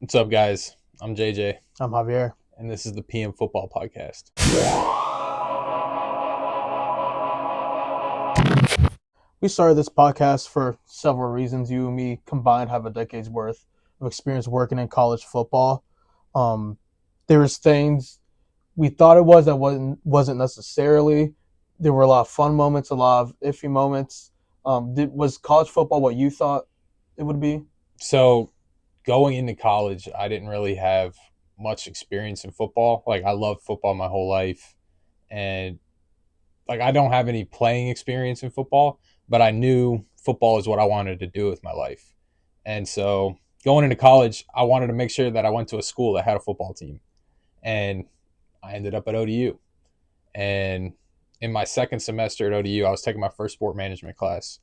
What's up, guys? I'm JJ, I'm Javier. and this is the PM Football Podcast. We started this podcast for several reasons. You and me combined have a decade's worth of experience working in college football. Um, there was things we thought it was that wasn't necessarily. There were a lot of fun moments, a lot of iffy moments. Was college football what you thought it would be? So, going into college, I didn't really have much experience in football. Like, I loved football my whole life, and I don't have any playing experience in football, but I knew football is what I wanted to do with my life. And so, going into college, I wanted to make sure that I went to a school that had a football team, and I ended up at ODU. And in my second semester at ODU, I was taking my first sport management class.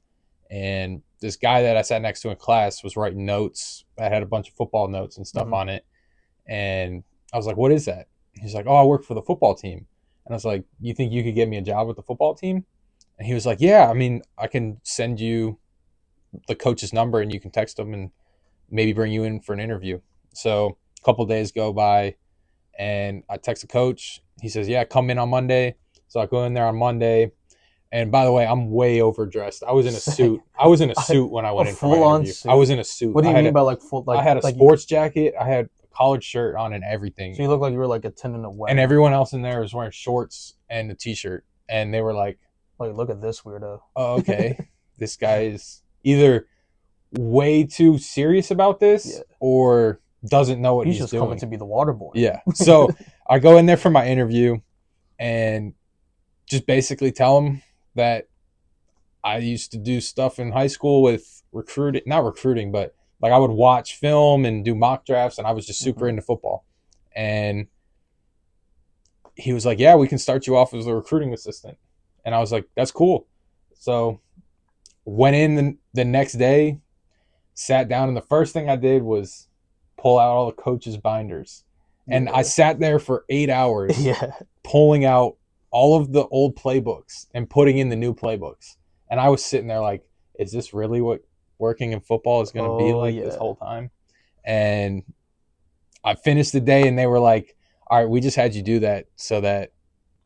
And this guy that I sat next to in class was writing notes. I had a bunch of football notes and stuff Mm-hmm. on it. And I was like, "What is that?" He's like, "Oh, I work for the football team." And I was like, "You think you could get me a job with the football team?" And he was like, "Yeah, I mean, I can send you the coach's number and you can text him and maybe bring you in for an interview." So a couple of days go by and I text the coach. He says, "Yeah, come in on Monday." So I go in there on Monday. And by the way, I'm way overdressed. I was in a Say suit. I was in a a suit when I went in for my full on interview. I was suit. in a suit. What do you mean by like full I had a like? sports jacket. I had a collared shirt on and So everything. you look like you were like attending a And wedding. everyone else in there was wearing shorts and a t-shirt. And they were like, Like, look at this weirdo. "Oh, okay, this guy is either way too serious about this Yeah, or doesn't know what he's he's just coming doing." to be the water boy. Yeah. So I go in there for my interview and just basically tell him that I used to do stuff in high school with recruiting, not recruiting, but like I would watch film and do mock drafts, and I was just super Mm-hmm. into football. And he was like, "Yeah, we can start you off as a recruiting assistant." And I was like, "That's cool." So went in the next day, sat down, and the first thing I did was pull out all the coaches' binders. And I Yeah, sat there for 8 hours yeah. pulling out all of the old playbooks and putting in the new playbooks. And I was sitting there like, is this really what working in football is going to be Oh like this yeah. whole time? And I finished the day and they were like, "All right, we just had you do that so that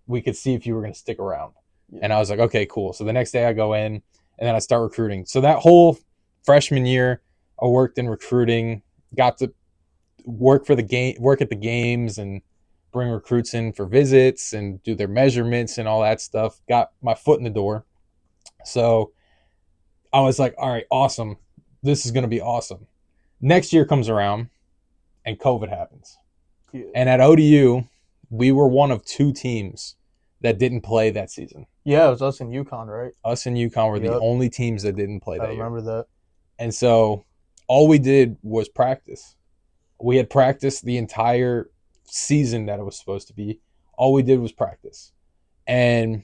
we could see if you were going to stick around." Yeah. And I was like, "Okay, cool." So the next day I go in and then I start recruiting. So that whole freshman year, I worked in recruiting, got to work at the games and bring recruits in for visits and do their measurements and all that stuff. Got my foot in the door. So I was like, all right, awesome. This is going to be awesome. Next year comes around and COVID happens. Yeah. And at ODU, we were one of two teams that didn't play that season. Yeah, it was us in UConn, right? Us and UConn were the Yep. only teams that didn't play I that year. remember that. And so all we did was practice. We had practiced the entire season that it was supposed to be. All we did was practice. And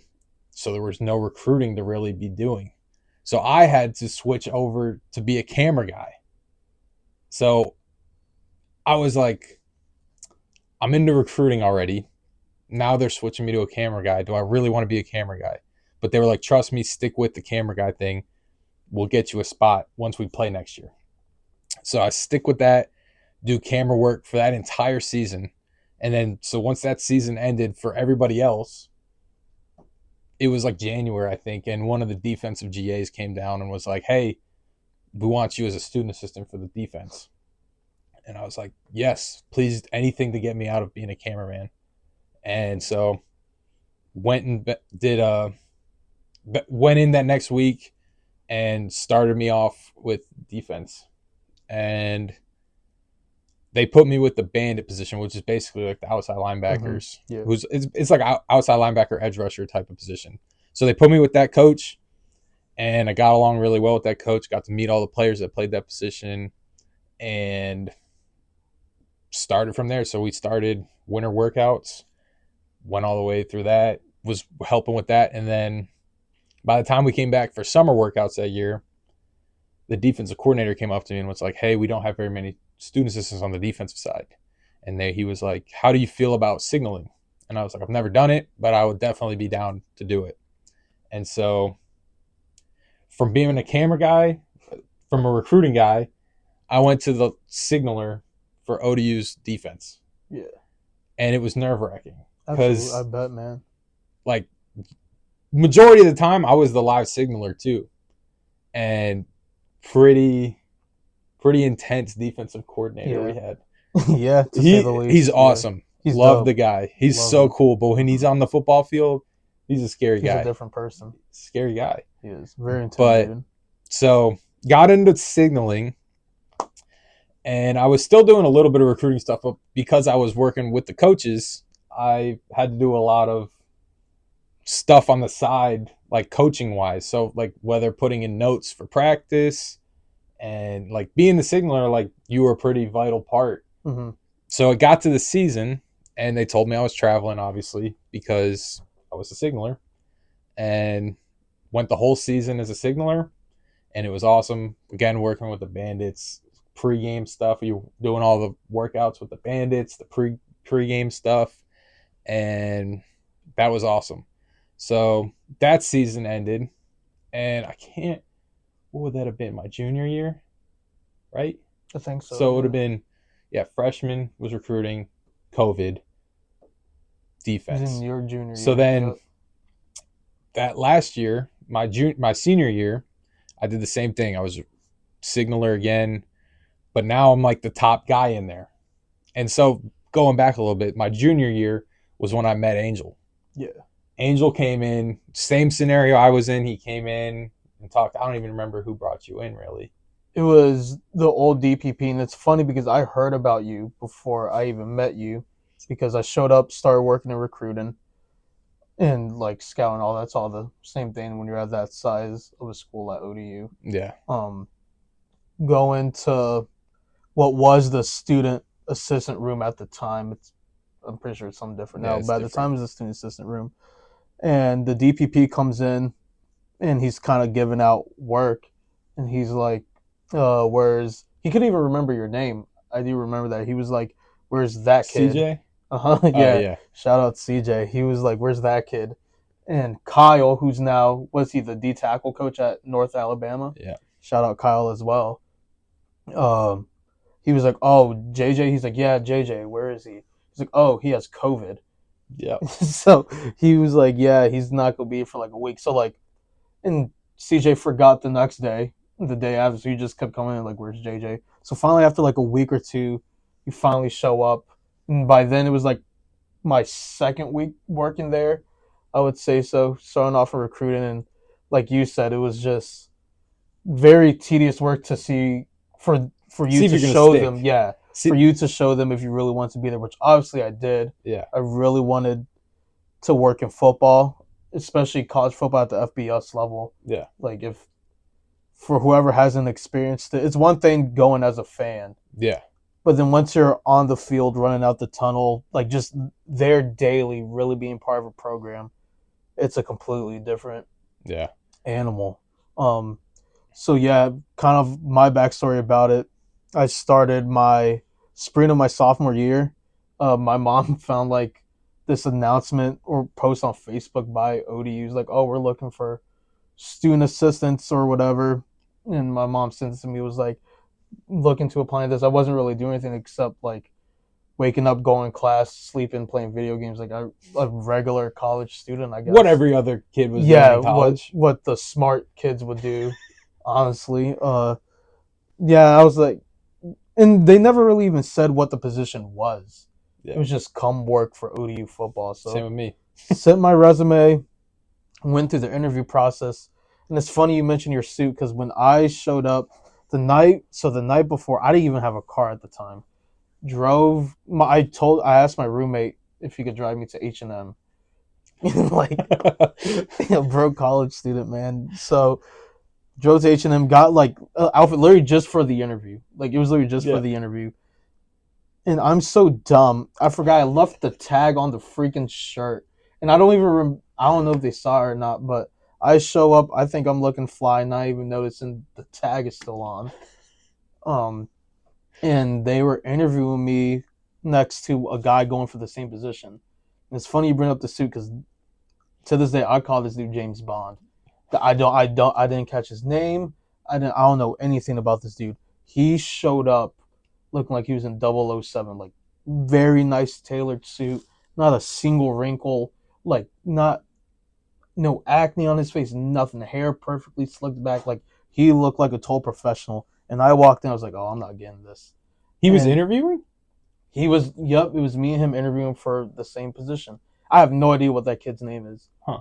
so there was no recruiting to really be doing. So I had to switch over to be a camera guy. So I was like, I'm into recruiting already. Now they're switching me to a camera guy. Do I really want to be a camera guy? But they were like, trust me, stick with the camera guy thing. We'll get you a spot once we play next year. So I stick with that, do camera work for that entire season. And then, so once that season ended for everybody else, it was like January, I think. And one of the defensive GAs came down and was like, "Hey, we want you as a student assistant for the defense." And I was like, "Yes, please, anything to get me out of being a cameraman." And so went and did went in that next week and started me off with defense. And they put me with the bandit position, which is basically like the outside Mm-hmm. linebackers, Yeah. it's like outside linebacker, edge rusher type of position. So they put me with that coach, and I got along really well with that coach. Got to meet all the players that played that position, and started from there. So we started winter workouts, went all the way through that, was helping with that, and then by the time we came back for summer workouts that year, the defensive coordinator came up to me and was like, "Hey, we don't have very many student assistants on the defensive side." And he was like, "How do you feel about signaling?" And I was like, "I've never done it, but I would definitely be down to do it." And so from being a camera guy, from a recruiting guy, I went to the signaler for ODU's defense. Yeah. And it was nerve-wracking Absolutely. I because, bet, man. like, majority of the time I was the live signaler too, and pretty intense defensive coordinator Yeah. we had. Yeah, to say the He's least. Yeah. awesome. He's Love the dope. guy. He's Love so him. cool. But when he's on the football field, he's a scary He's a guy. different person. Scary guy. He is. Very But intimidating. so got into signaling, and I was still doing a little bit of recruiting stuff, but because I was working with the coaches, I had to do a lot of stuff on the side, like coaching wise. So like whether putting in notes for practice and like being the signaler, like you were a pretty vital part. Mm-hmm. So it got to the season, and they told me I was traveling, obviously, because I was a signaler, and went the whole season as a signaler, and it was awesome. Again, working with the Bandits, pre-game stuff. You doing all the workouts with the Bandits, the pre-game stuff, and that was awesome. So that season ended, and I can't. What would that have been? My junior year, right? I think so. So it would have been, yeah, freshman was recruiting, COVID, He's defense. in your junior So year. then Yep. that last year, my senior year, I did the same thing. I was signaler again, but now I'm like the top guy in there. And so going back a little bit, my junior year was when I met Angel. Yeah. Angel came in, same scenario I was in. He came in and talked. I don't even remember who brought you in, really. It was the old DPP, and it's funny because I heard about you before I even met you, because I showed up, started working in recruiting, and like scouting. All that's all the same thing when you're at that size of a school at ODU. Yeah. Going to what was the student assistant room at the time. I'm pretty sure it's something different now, but at the time it was the student assistant room. And the DPP comes in, and he's kind of giving out work, and he's like, where's, he couldn't even remember your name. I do remember that. He was like, where's that kid? CJ? Yeah. Oh, yeah. Shout out CJ. He was like, where's that kid? And Kyle, who's now, was he the D tackle coach at North Alabama? Yeah. Shout out Kyle as well. He was like, oh, JJ? He's like, yeah, JJ, where is he? He's like, oh, he has COVID. Yeah. So he was like, yeah, he's not going to be here for like a week. So like, and CJ forgot the next day, the day after, so he just kept coming in like, where's JJ? So finally, after like a week or two, you finally show up. And by then, it was like my second week working there, I would say so, starting off in recruiting. And like you said, it was just very tedious work to see for you to show them. Yeah, for you to show them if you really want to be there, which obviously I did. Yeah. I really wanted to work in football, especially college football at the FBS level. Yeah. Like, if for whoever hasn't experienced it, it's one thing going as a fan. Yeah. But then once you're on the field, running out the tunnel, like just there daily, really being part of a program, it's a completely different animal. So yeah, kind of my backstory about it. I started my spring of my sophomore year. My mom found like this announcement or post on Facebook by ODU's like, oh, we're looking for student assistants or whatever. And my mom sent it to me, was like, look into applying this. I wasn't really doing anything except like waking up, going to class, sleeping, playing video games, like a regular college student, I guess. What every other kid was doing in college. What the smart kids would do, honestly. Yeah, I was like, and they never really even said what the position was. Yeah. It was just come work for ODU football. So same with me. Sent my resume, went through the interview process. And it's funny you mentioned your suit, because when I showed up the night before, I didn't even have a car at the time. I asked my roommate if he could drive me to H&M. Like, a broke college student, man. So drove to H&M, got like an outfit literally just for the interview. Like, it was literally just for the interview. And I'm so dumb. I forgot I left the tag on the freaking shirt. And I don't know if they saw it or not, but I show up, I think I'm looking fly, not even noticing the tag is still on. And they were interviewing me next to a guy going for the same position. And it's funny you bring up the suit, because to this day I call this dude James Bond. I didn't catch his name. I don't know anything about this dude. He showed up looking like he was in 007. Like, very nice tailored suit, not a single wrinkle, like, not no acne on his face, nothing. The hair perfectly slicked back. Like, he looked like a total professional. And I walked in, I was like, oh, I'm not getting this. He was And interviewing? he was, yep, it was me and him interviewing for the same position. I have no idea what that kid's name is. Huh.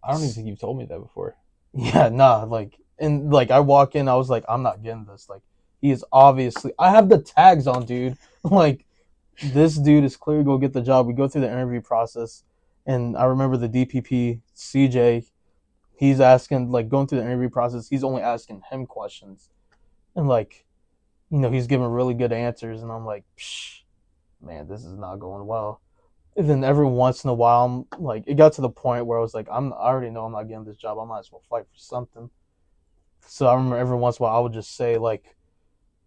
I don't even think you've told me that before. Yeah, nah, like, and like I walk in, I was like, I'm not getting this. Like, he is obviously, I have the tags on, dude. Like, this dude is clearly going to get the job. We go through the interview process, and I remember the DPP, CJ, he's asking, like, going through the interview process, he's only asking him questions. And, like, he's giving really good answers, and I'm like, psh, man, this is not going well. And then every once in a while, I'm like, it got to the point where I was like, I already know I'm not getting this job. I might as well fight for something. So I remember every once in a while I would just say like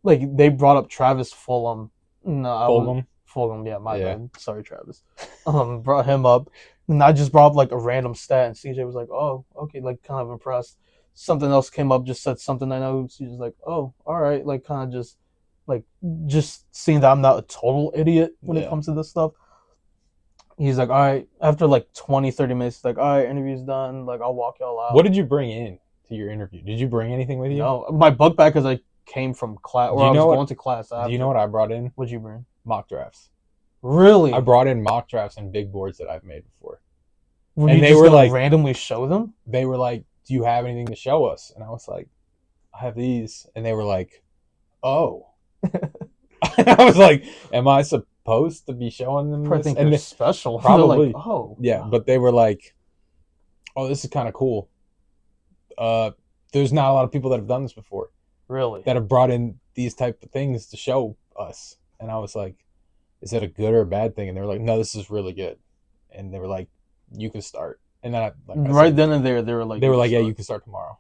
they brought up Travis Fulham. No, Fulham, yeah, my bad. Sorry, Travis. Brought him up, and I just brought up like a random stat, and CJ was like, "Oh, okay," like kind of impressed. Something else came up, just said something I know. CJ's like, "Oh, all right," like kind of just seeing that I'm not a total idiot when it comes to this stuff. He's like, all right, after like 20, 30 minutes, he's like, all right, interview's done. Like, I'll walk y'all out. What did you bring in to your interview? Did you bring anything with you? No, my book bag because I came from class, or I was going to class after. Do you know what I brought in? What'd you bring? Mock drafts. Really? I brought in mock drafts and big boards that I've made before. And they were like, randomly show them? They were like, do you have anything to show us? And I was like, I have these. And they were like, oh. And I was like, am I supposed to be showing them this? I think they're special. Probably. Like, oh. Yeah, but they were like, oh, this is kind of cool. There's not a lot of people that have done this before. Really? That have brought in these type of things to show us. And I was like, is that a good or a bad thing? And they were like, no, this is really good. And they were like, you can start. And then then and there, they were like, yeah, you can start tomorrow.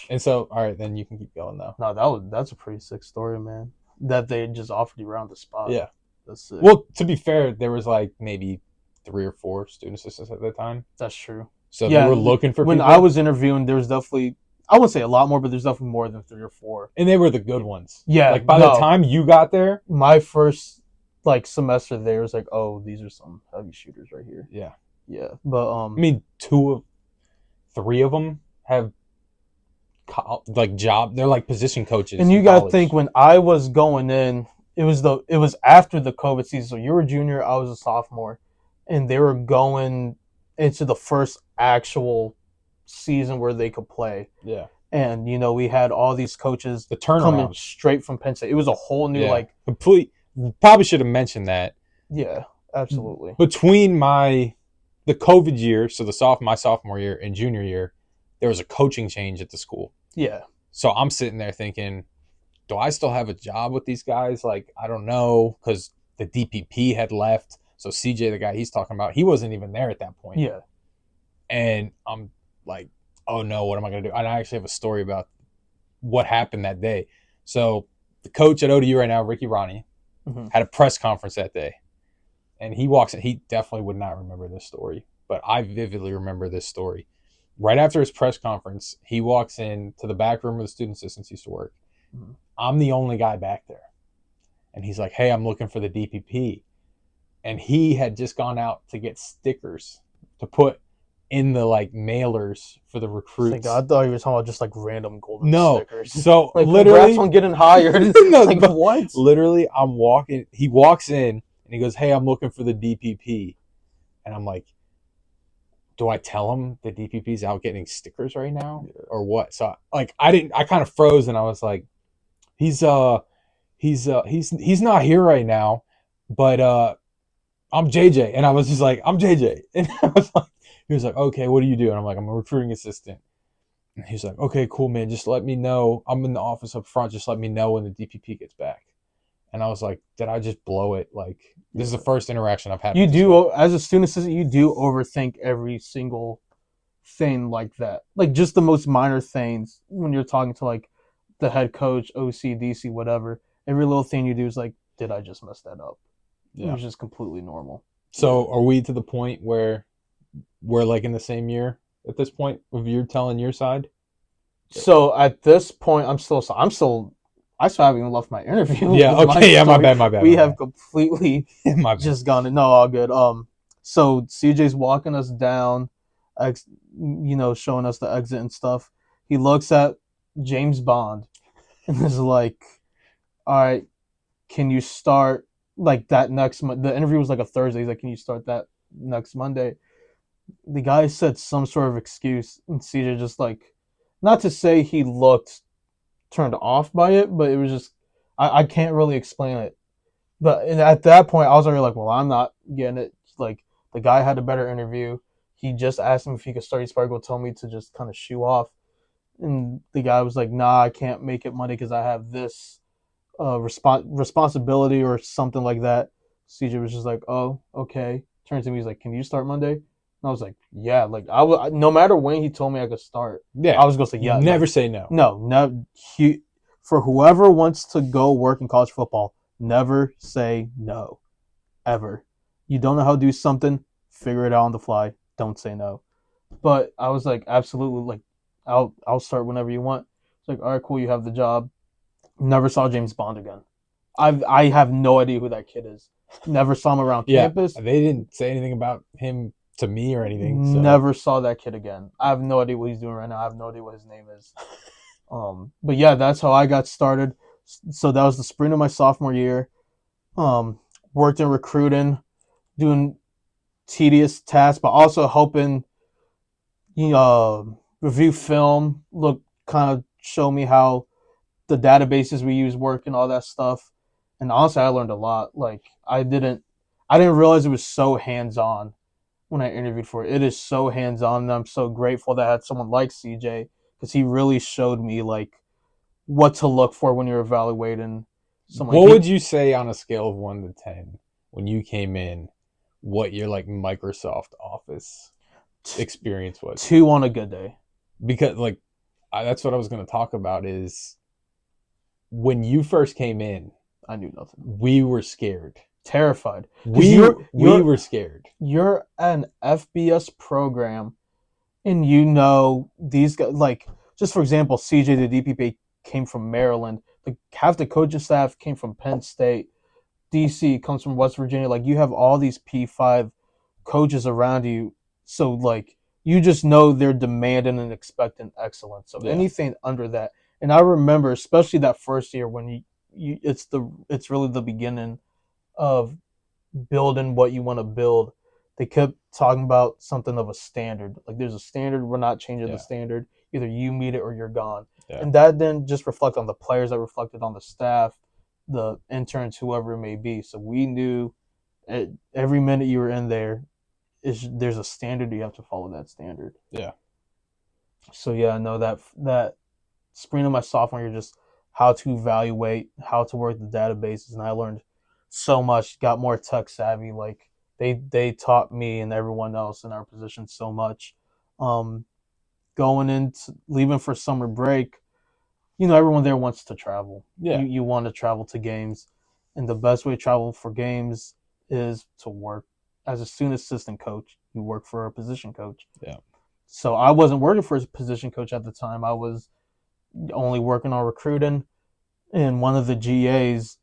And so, all right, then you can keep going though. No, that's a pretty sick story, man. That they just offered you around the spot. Yeah. That's sick. Well, to be fair, there was like maybe 3 or 4 student assistants at that time. That's true. So they were looking for when people. I was interviewing, there was definitely, I wouldn't say a lot more, but there's definitely more than 3 or 4. And they were the good ones. Yeah. Like by the time you got there, my first like semester there was like, oh, these are some heavy shooters right here. Yeah. Yeah. But I mean, 3 of them have like job. They're like position coaches. And you got to think when I was going in, it was after the COVID season. So you were a junior, I was a sophomore, and they were going into the first actual season where they could play. Yeah. And we had all these coaches coming straight from Penn State. It was a whole new complete. Probably should have mentioned that. Yeah, absolutely. Between the COVID year, so my sophomore year and junior year, there was a coaching change at the school. Yeah. So I'm sitting there thinking, do I still have a job with these guys? Like, I don't know, because the DPP had left. So CJ, the guy he's talking about, he wasn't even there at that point. Yeah. And I'm like, oh no, what am I going to do? And I actually have a story about what happened that day. So the coach at ODU right now, Ricky Ronnie, had a press conference that day. And he walks in. He definitely would not remember this story, but I vividly remember this story. Right after his press conference, he walks in to the back room where the student assistants used to work. I'm the only guy back there. And he's like, hey, I'm looking for the DPP. And he had just gone out to get stickers to put in the like mailers for the recruits. I thought you were talking about just like random golden stickers. So like, literally, congrats on getting hired. No, like what? Literally, I'm walking. He walks in and he goes, hey, I'm looking for the DPP. And I'm like, do I tell him the DPP's out getting stickers right now or what? So like, I kind of froze and I was like, he's not here right now, but I'm JJ. And I was just like, I'm JJ. And I was like, he was like, okay, what do you do? And I'm like, I'm a recruiting assistant. And he's like, okay, cool, man. Just let me know. I'm in the office up front. Just let me know when the DPP gets back. And I was like, did I just blow it? Like, this is the first interaction I've had. You do, as a student assistant, you do overthink every single thing like that. Like, just the most minor things when you're talking to, like, the head coach, OC, DC, whatever. Every little thing you do is like, did I just mess that up? Yeah. It was just completely normal. So are we to the point where we're, like, in the same year at this point of you telling your side? So at this point, I'm still I still haven't even left my interview. Yeah. with Okay. Yeah. My story. bad. My bad. We My have bad. completely My bad. just gone. No, all good. So CJ's walking us down, showing us the exit and stuff. He looks at James Bond and is like, "All right, can you start like that next month?" The interview was like a Thursday. He's like, "Can you start that next Monday?" The guy said some sort of excuse, and CJ just like, not to say he looked turned off by it, but it was just I can't really explain it. But at that point, I was already like, well, I'm not getting it. Like the guy had a better interview. He just asked him if he could start. He's probably gonna tell me to just kind of shoo off. And the guy was like, nah, I can't make it Monday because I have this responsibility or something like that. CJ was just like, oh, okay. Turns to me, he's like, can you start Monday? And I was like, yeah. Like I was, no matter when he told me I could start, Yeah. I was gonna say yeah. Never Like, say no. no. For whoever wants to go work in college football, never say no, ever. You don't know how to do something, figure it out on the fly. Don't say no. But I was like, absolutely, like, I'll start whenever you want. It's like, all right, cool, you have the job. Never saw James Bond again. I have no idea who that kid is. Never saw him around Yeah. campus. They didn't say anything about him to me or anything. So Never saw that kid again. I have no idea what he's doing right now. I have no idea what his name is. But yeah, that's how I got started. So that was the spring of my sophomore year. Um, Worked in recruiting, doing tedious tasks, but also helping review film, look, kind of show me how the databases we use work and all that stuff. And honestly, I learned a lot. Like I didn't realize it was so hands on when I interviewed for it. It is so hands on, and I'm so grateful that I had someone like CJ because he really showed me like what to look for when you're evaluating someone. what would you say on a scale of 1 to 10 when you came in? What your like Microsoft Office experience was? 2 on a good day. Because like that's what I was going to talk about is when you first came in, I knew nothing. we were scared. Terrified. We were scared. You're an FBS program, and you know these guys. Like just for example, CJ the DPP came from Maryland. Like half the coaching staff came from Penn State. DC comes from West Virginia. Like you have all these P5 coaches around you, so like you just know they're demanding and expecting excellence. So Yeah. anything under that, and I remember especially that first year when it's really the beginning of building what you want to build. They kept talking about something of a standard. Like there's a standard, we're not changing the standard. Either you meet it or you're gone. Yeah. And that didn't just reflect on the players, that reflected on the staff, the interns, whoever it may be. So we knew every minute you were in there, there's a standard, you have to follow that standard. Yeah. So yeah, no, that spring of my sophomore year, just how to evaluate, how to work the databases, and I learned so much. Got more tech savvy. Like they taught me and everyone else in our position so much. Going into leaving for summer break, everyone there wants to travel. Yeah. You want to travel to games, and the best way to travel for games is to work as a student assistant coach. You work for a position coach. Yeah. So I wasn't working for a position coach at the time. I was only working on recruiting. And one of the GAs,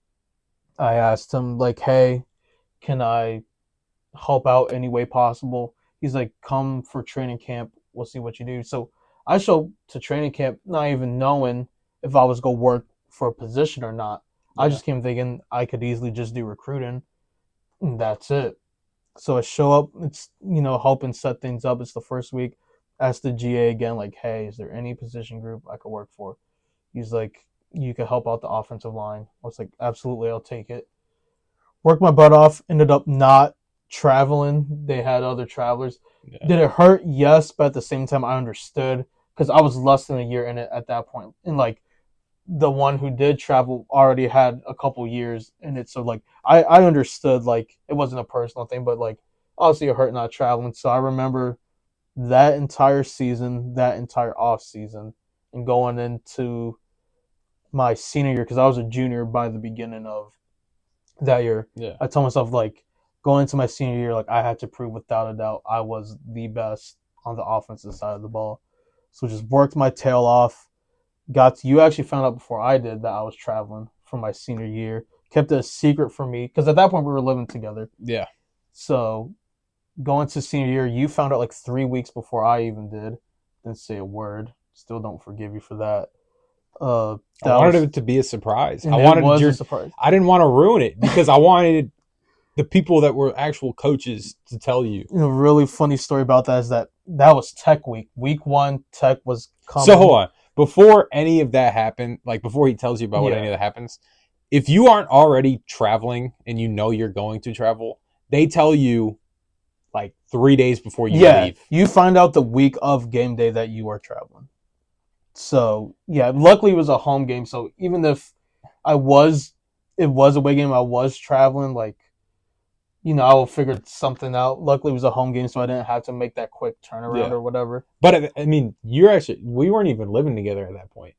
I asked him like, "Hey, can I help out any way possible?" He's like, "Come for training camp. We'll see what you do." So I showed to training camp not even knowing if I was going to work for a position or not. Yeah. I just came thinking I could easily just do recruiting, and that's it. So I show up. It's helping set things up. It's the first week. Ask the GA again, like, "Hey, is there any position group I could work for?" He's like, "You could help out the offensive line." I was like, "Absolutely, I'll take it." Worked my butt off. Ended up not traveling. They had other travelers. Yeah. Did it hurt? Yes, but at the same time, I understood because I was less than a year in it at that point. And like the one who did travel already had a couple years in it, so like I understood. Like it wasn't a personal thing, but like obviously it hurt not traveling. So I remember that entire season, that entire off season, and going into my senior year because I was a junior by the beginning of that year. Yeah. I told myself like going into my senior year, like I had to prove without a doubt I was the best on the offensive side of the ball. So just worked my tail off. you actually found out before I did that I was traveling for my senior year. Kept it a secret from me because at that point we were living together. Yeah. So going to senior year, you found out like 3 weeks before I even did. Didn't say a word. Still don't forgive you for that. I wanted it to be a surprise. And it was a surprise. I didn't want to ruin it because I wanted the people that were actual coaches to tell you. A really funny story about that is that was Tech week. Week 1, Tech was coming. So hold on. Before any of that happened, like before he tells you about what any of that happens, if you aren't already traveling and you know you're going to travel, they tell you like 3 days before you leave. You find out the week of game day that you are traveling. So, luckily it was a home game. So, even if it was a away game, I was traveling, like, I will figure something out. Luckily it was a home game, so I didn't have to make that quick turnaround or whatever. But, I mean, we weren't even living together at that point.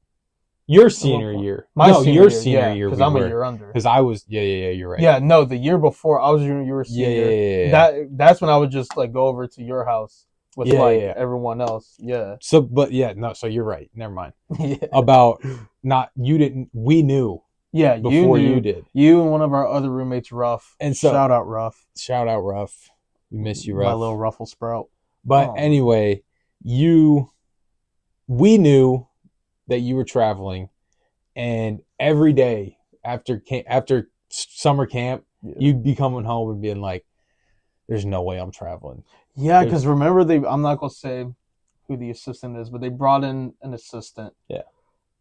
Your senior year. Your senior year. Because I'm a year under. Because I was, you're right. Yeah, no, the year before, I was your senior. Yeah. That's when I would just, like, go over to your house with, everyone else. Yeah. So, so you're right. Never mind. About we knew. Yeah, before you did. You and one of our other roommates, Ruff. And so, shout out Ruff. We miss you, Ruff. My little Ruffle Sprout. But anyway, we knew that you were traveling, and every day after summer camp, you'd be coming home and being like, "There's no way I'm traveling." Yeah, because remember I'm not gonna say who the assistant is, but they brought in an assistant. Yeah.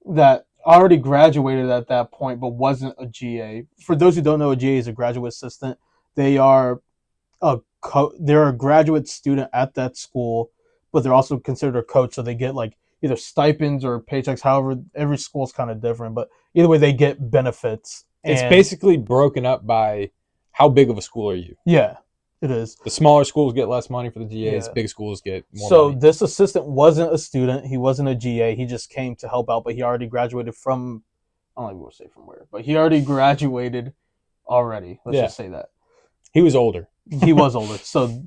That already graduated at that point, but wasn't a GA. For those who don't know, a GA is a graduate assistant. They are they're a graduate student at that school, but they're also considered a coach, so they get like either stipends or paychecks. However, every school is kind of different, but either way, they get benefits. It's basically broken up by how big of a school are you? Yeah, it is. The smaller schools get less money for the GAs. Big schools get more money. So this assistant wasn't a student. He wasn't a GA. He just came to help out, but he already graduated from, I don't even want to say from where, but he already graduated already. Let's just say that. He was older. He was older. So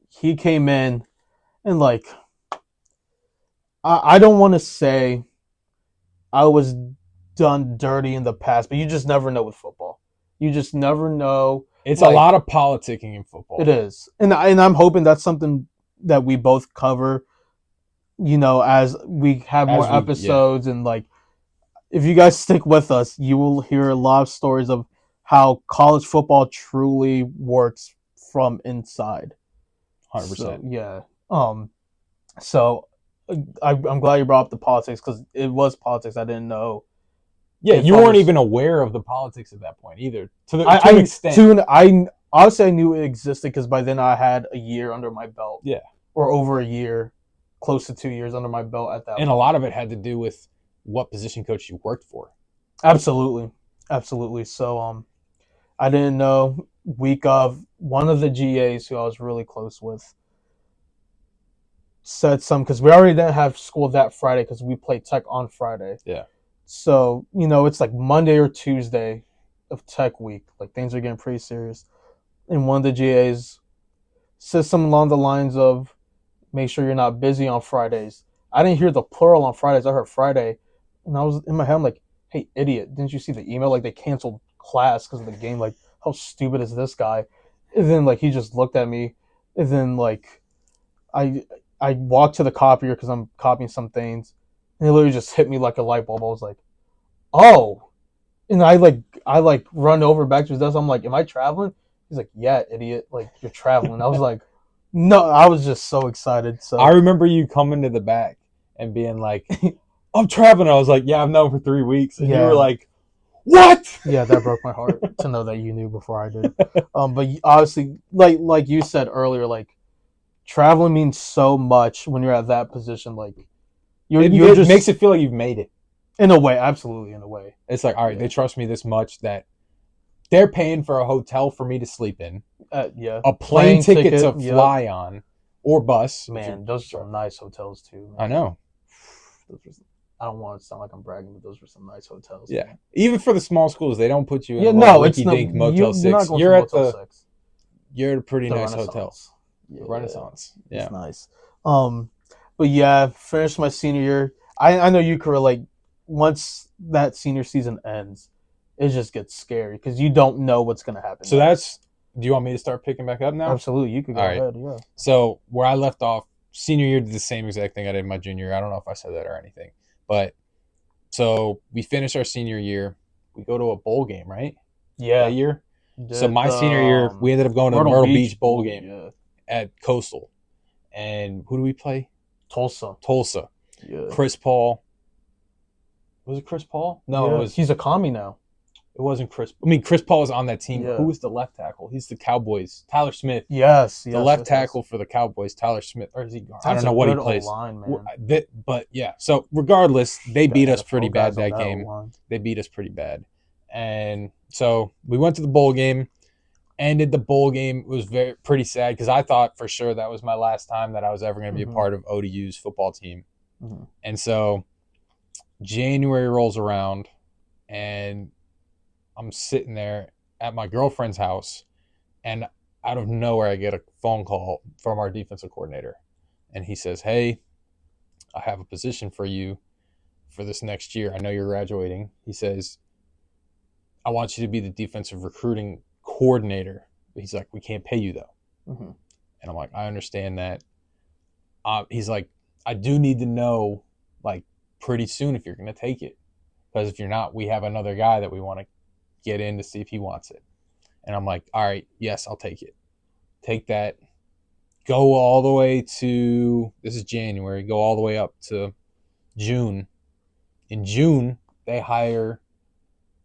he came in and like, I don't want to say I was done dirty in the past, but you just never know with football. You just never know. It's a lot of politicking in football. It is. And I'm hoping that's something that we both cover, as we have more episodes. And like, if you guys stick with us, you will hear a lot of stories of how college football truly works from inside. 100%. So, yeah. So I'm glad you brought up the politics because it was politics. I didn't know. Yeah, you weren't even aware of the politics at that point either. To an extent. Obviously, I knew it existed because by then I had a year under my belt. Yeah. Or over a year, close to 2 years under my belt at that point. And a lot of it had to do with what position coach you worked for. Absolutely. So, I didn't know. Week of, one of the GAs who I was really close with said because we already didn't have school that Friday because we played Tech on Friday. Yeah. So, it's like Monday or Tuesday of Tech week. Like, things are getting pretty serious. And one of the GAs says something along the lines of, make sure you're not busy on Fridays. I didn't hear the plural on Fridays. I heard Friday. And I was in my head, I'm like, hey, idiot, didn't you see the email? Like, they canceled class because of the game. Like, how stupid is this guy? And then, like, he just looked at me. And then, like, I walked to the copier because I'm copying some things. And it literally just hit me like a light bulb. I was like, oh. And I run over back to his desk. I'm like, am I traveling? He's like, yeah, idiot. Like, you're traveling. I was like, no, I was just so excited. So I remember you coming to the back and being like, I'm traveling. I was like, yeah, I've known for 3 weeks. And you were like, what? Yeah, that broke my heart to know that you knew before I did. But obviously, like you said earlier, like, traveling means so much when you're at that position. Like, it makes it feel like you've made it. In a way, absolutely, in a way. It's like, all right, they trust me this much that they're paying for a hotel for me to sleep in. A plane ticket to fly on, or bus. Man, those are some nice hotels too. Man. I know. I don't want to sound like I'm bragging, but those were some nice hotels. Yeah, man. Even for the small schools, they don't put you in rinky-dink Motel 6. You're at a pretty nice hotel. Yeah, Renaissance. Yeah, it's nice. But yeah, finished my senior year. I know you could relate. once that senior season ends, it just gets scary because you don't know what's going to happen. So next. do you want me to start picking back up now? Absolutely. You could go All right. ahead. Yeah. So where I left off, senior year did the same exact thing I did in my junior year. I don't know if I said that or anything. But so we finish our senior year. We go to a bowl game, right? Yeah. That year. So Did my senior year, we ended up going to the Myrtle Beach bowl game at Coastal. And who do we play? Tulsa. Yeah. Chris Paul. Was it Chris Paul? No, Yeah. it was. He's a commie now. It wasn't Chris. I mean, Chris Paul was on that team. Yeah. Who was the left tackle? He's the Cowboys. Tyler Smith. Yes. The left tackle for the Cowboys, Tyler Smith. Or is he? I don't know what he plays. Line, but yeah. So regardless, they beat us pretty bad that game. O-line. They beat us pretty bad, and so we went to the bowl game. Ended the bowl game. It was pretty sad because I thought for sure that was my last time that I was ever going to be a part of ODU's football team. Mm-hmm. And so January rolls around, and I'm sitting there at my girlfriend's house, and out of nowhere, I get a phone call from our defensive coordinator. And he says, "Hey, I have a position for you for this next year. I know you're graduating." He says, "I want you to be the defensive recruiting coordinator." He's like, "We can't pay you, though." Mm-hmm. And I'm like, "I understand that." He's like, "I do need to know, like, pretty soon if you're going to take it. Because if you're not, we have another guy that we want to get in to see if he wants it." And I'm like, "All right, yes, I'll take it. Take that. Go all the way to," this is January, go all the way up to June. In June, they hire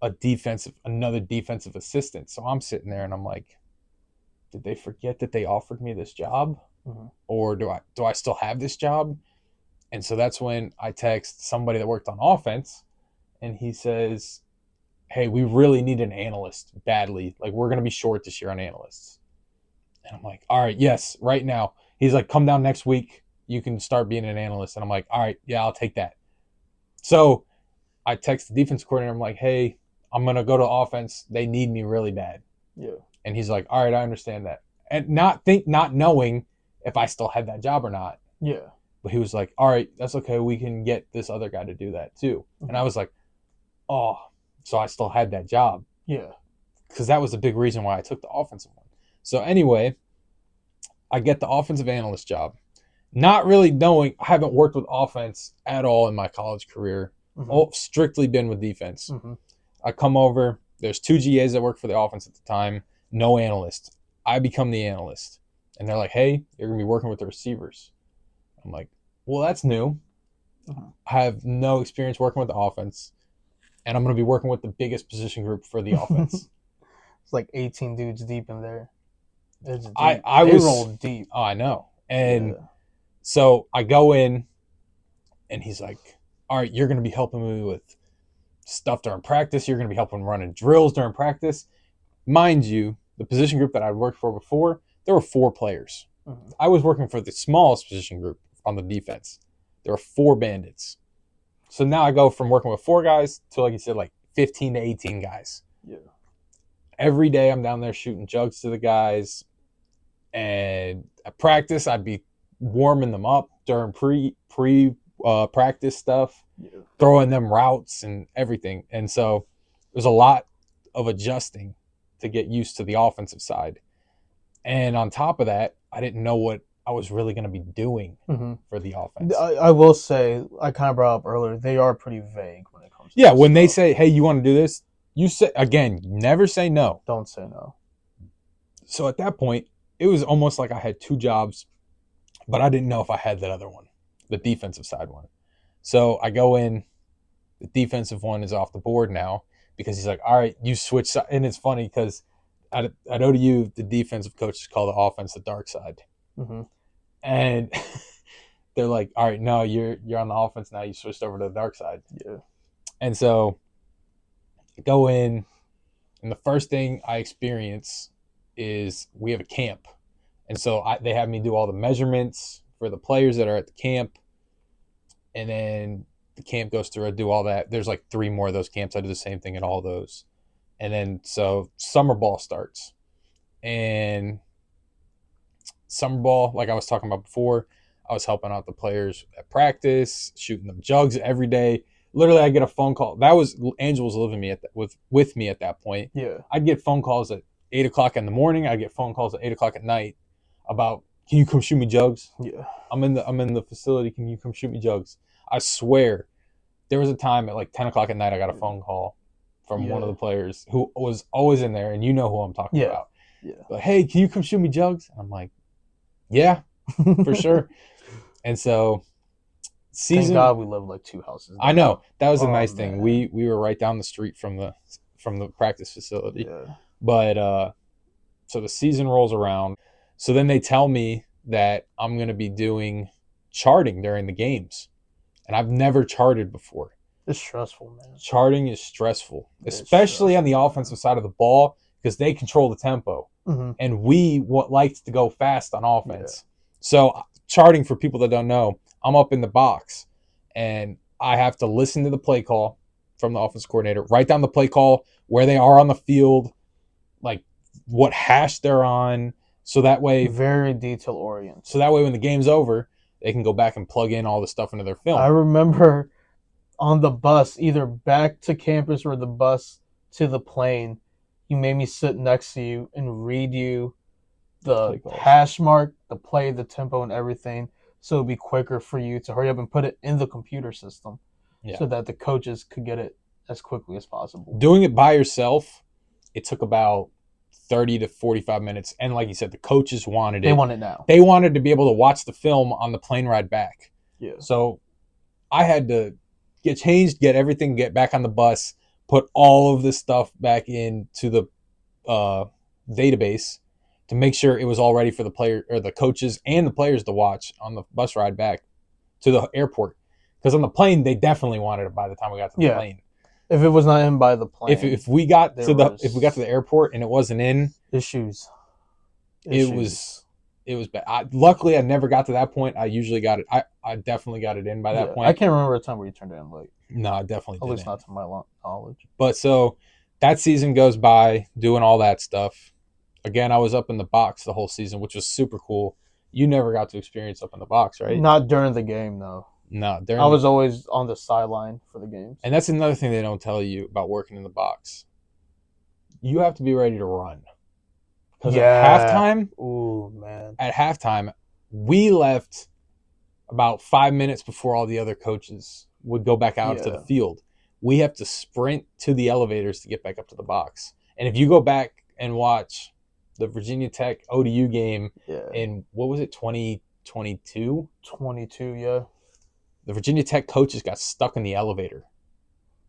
another defensive assistant. So I'm sitting there and I'm like, did they forget that they offered me this job? Mm-hmm. Or do I still have this job? And so that's when I text somebody that worked on offense, and he says, "Hey, we really need an analyst badly. Like, we're going to be short this year on analysts." And I'm like, "All right, yes, right now." He's like, "Come down next week. You can start being an analyst." And I'm like, "All right, yeah, I'll take that." So I text the defense coordinator. I'm like, "Hey, I'm going to go to offense. They need me really bad." Yeah. And he's like, "All right, I understand that." And not knowing if I still had that job or not. Yeah. But he was like, "All right, that's okay. We can get this other guy to do that too." Mm-hmm. And I was like, "Oh, so I still had that job." Yeah. Because that was the big reason why I took the offensive one. So anyway, I get the offensive analyst job. Not really knowing, I haven't worked with offense at all in my college career. Mm-hmm. Strictly been with defense. Mm-hmm. I come over. There's 2 GAs that work for the offense at the time. No analyst. I become the analyst. And they're like, "Hey, you're going to be working with the receivers." I'm like, "Well, that's new." Mm-hmm. I have no experience working with the offense. And I'm going to be working with the biggest position group for the offense. It's like 18 dudes deep in there. It's deep. They rolled deep. Oh, I know. And so I go in, and he's like, "All right, you're going to be helping me with stuff during practice. You're going to be helping running drills during practice." Mind you, the position group that I'd worked for before, there were 4 players. Mm-hmm. I was working for the smallest position group on the defense. There were 4 bandits. So now I go from working with 4 guys to, like you said, like 15 to 18 guys. Yeah. Every day I'm down there shooting jugs to the guys. And at practice, I'd be warming them up during pre-practice stuff, throwing them routes and everything. And so there's a lot of adjusting to get used to the offensive side. And on top of that, I didn't know what I was really going to be doing for the offense. I will say, I kind of brought up earlier, they are pretty vague when it comes to when stuff. They say, "Hey, you want to do this?" You say, again, never say no. Don't say no. So at that point, it was almost like I had 2 jobs, but I didn't know if I had that other one, the defensive side one. So I go in, the defensive one is off the board now because he's like, "All right, you switch sides." And it's funny because at ODU, the defensive coaches call the offense the dark side. Mm-hmm. And they're like, "All right, no, you're on the offense now. You switched over to the dark side." Yeah. And so I go in, and the first thing I experience is we have a camp. And so they have me do all the measurements for the players that are at the camp. And then the camp goes through, I do all that. There's like 3 more of those camps. I do the same thing at all those. And then so summer ball starts. And summer ball, like I was talking about before, I was helping out the players at practice, shooting them jugs every day. literally, I get a phone call. That was Angel was living me with me at that point. Yeah. I'd get phone calls at 8 o'clock in the morning. I'd get phone calls at 8 o'clock at night about, can you come shoot me jugs? Yeah. I'm in the facility. Can you come shoot me jugs? I swear, there was a time at like 10 o'clock at night I got a phone call from one of the players who was always in there, and you know who I'm talking about. Yeah. But, hey, can you come shoot me jugs? And I'm like, yeah, for sure. And so Thank God we live like 2 houses down. I know. That was a nice thing. We were right down the street from the practice facility. Yeah. But so the season rolls around. So then they tell me that I'm going to be doing charting during the games. And I've never charted before. It's stressful, man. Charting is stressful, especially on the offensive side of the ball, because they control the tempo. Mm-hmm. And we like to go fast on offense. Yeah. So charting, for people that don't know, I'm up in the box and I have to listen to the play call from the offense coordinator, write down the play call, where they are on the field, like what hash they're on. So that way, very detail oriented. So that way, when the game's over, they can go back and plug in all the stuff into their film. I remember on the bus, either back to campus or the bus to the plane, you made me sit next to you and read you the hash mark, the play, the tempo, and everything. So it'd be quicker for you to hurry up and put it in the computer system, so that the coaches could get it as quickly as possible. Doing it by yourself, it took about 30 to 45 minutes. And like you said, the coaches wanted it. They want it now. They wanted to be able to watch the film on the plane ride back. Yeah. So I had to get changed, get everything, get back on the bus, put all of this stuff back into the database to make sure it was all ready for the player or the coaches and the players to watch on the bus ride back to the airport. Because on the plane, they definitely wanted it by the time we got to the plane. If it was not in by the plane, if we got to the airport and it wasn't in, issues. It was bad. Luckily, I never got to that point. I usually got it. I definitely got it in by that point. I can't remember a time where you turned it in late. No, I definitely didn't. At least not to my knowledge. But so that season goes by doing all that stuff. Again, I was up in the box the whole season, which was super cool. You never got to experience up in the box, right? Not during the game, though. No, I was always on the sideline for the games. And that's another thing they don't tell you about working in the box. You have to be ready to run. Because at halftime, we left about 5 minutes before all the other coaches would go back out to the field. We have to sprint to the elevators to get back up to the box. And if you go back and watch the Virginia Tech ODU game in, what was it, 2022? 22, yeah. The Virginia Tech coaches got stuck in the elevator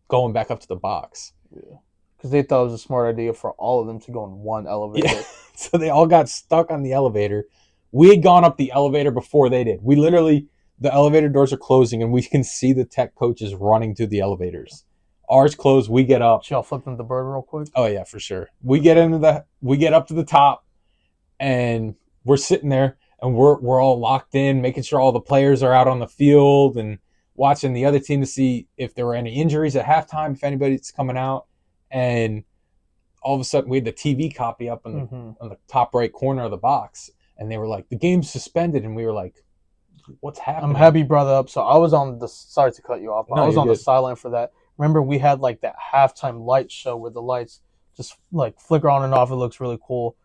going back up to the box. Yeah. Because they thought it was a smart idea for all of them to go in one elevator. Yeah. So they all got stuck on the elevator. We had gone up the elevator before they did. We literally, the elevator doors are closing, and we can see the Tech coaches running through the elevators. Ours closed. We get up. Should y'all flip them the bird real quick? Oh yeah, for sure. We get up to the top, and we're sitting there, and we're all locked in, making sure all the players are out on the field and watching the other team to see if there were any injuries at halftime, if anybody's coming out. And all of a sudden, we had the TV copy up on the top right corner of the box, and they were like, "The game's suspended," and we were like, "What's happening?" I'm happy you brought that up. So I was on the, sorry to cut you off, but I was on the sideline for that. Remember, we had like that halftime light show where the lights just like flicker on and off. It looks really cool,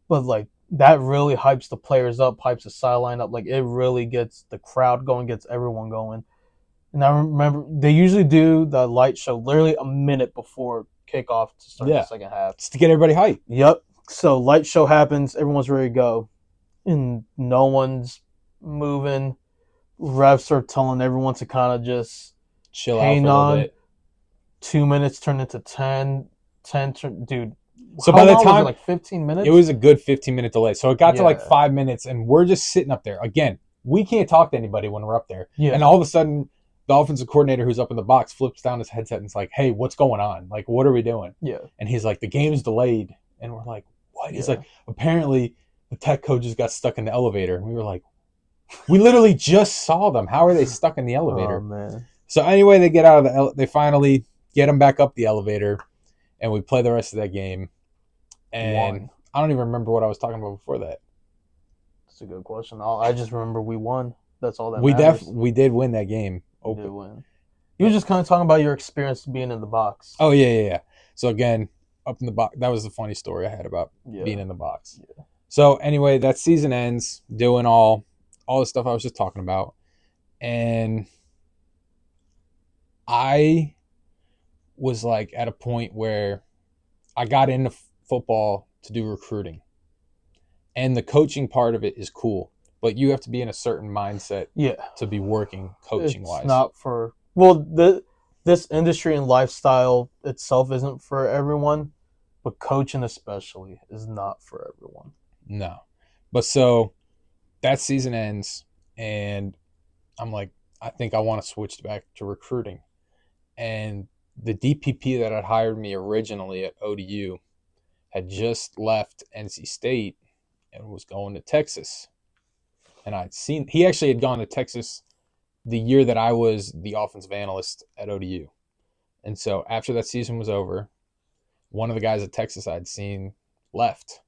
but like that really hypes the players up, hypes the sideline up. Like it really gets the crowd going, gets everyone going. And I remember they usually do the light show literally a minute before kickoff to start the second half. Just to get everybody hyped. Yep. So light show happens, everyone's ready to go, and no one's moving. Refs are telling everyone to kind of just chill out for a little bit. 2 minutes turned into 10, dude. So by the time, was it, like 15 minutes? It was a good 15-minute delay. So it got to like 5 minutes, and we're just sitting up there. Again, we can't talk to anybody when we're up there. Yeah. And all of a sudden, the offensive coordinator who's up in the box flips down his headset and is like, "Hey, what's going on? Like, what are we doing?" Yeah. And he's like, "The game's delayed." And we're like, "What?" He's like, "Apparently, the Tech coaches got stuck in the elevator." And we were like, "We literally just saw them. How are they stuck in the elevator?" Oh, man. So anyway, they get out of they finally get them back up the elevator, and we play the rest of that game. And I don't even remember what I was talking about before that. That's a good question. I just remember we won. That's all that matters. We did win that game. We did win. You were just kind of talking about your experience being in the box. Oh yeah. So again, up in the box. That was the funny story I had about being Yeah. in the box. Yeah. So anyway, that season ends, doing all the stuff I was just talking about, and I was like at a point where I got into football to do recruiting, and the coaching part of it is cool, but you have to be in a certain mindset Yeah. to be working coaching It's wise. not for this industry and lifestyle itself isn't for everyone, but coaching especially is not for everyone. No, but so that season ends, and I'm like, I think I want to switch back to recruiting. And the DPP that had hired me originally at ODU had just left NC State and was going to Texas. And he actually had gone to Texas the year that I was the offensive analyst at ODU. And so after that season was over, one of the guys at Texas I'd seen left.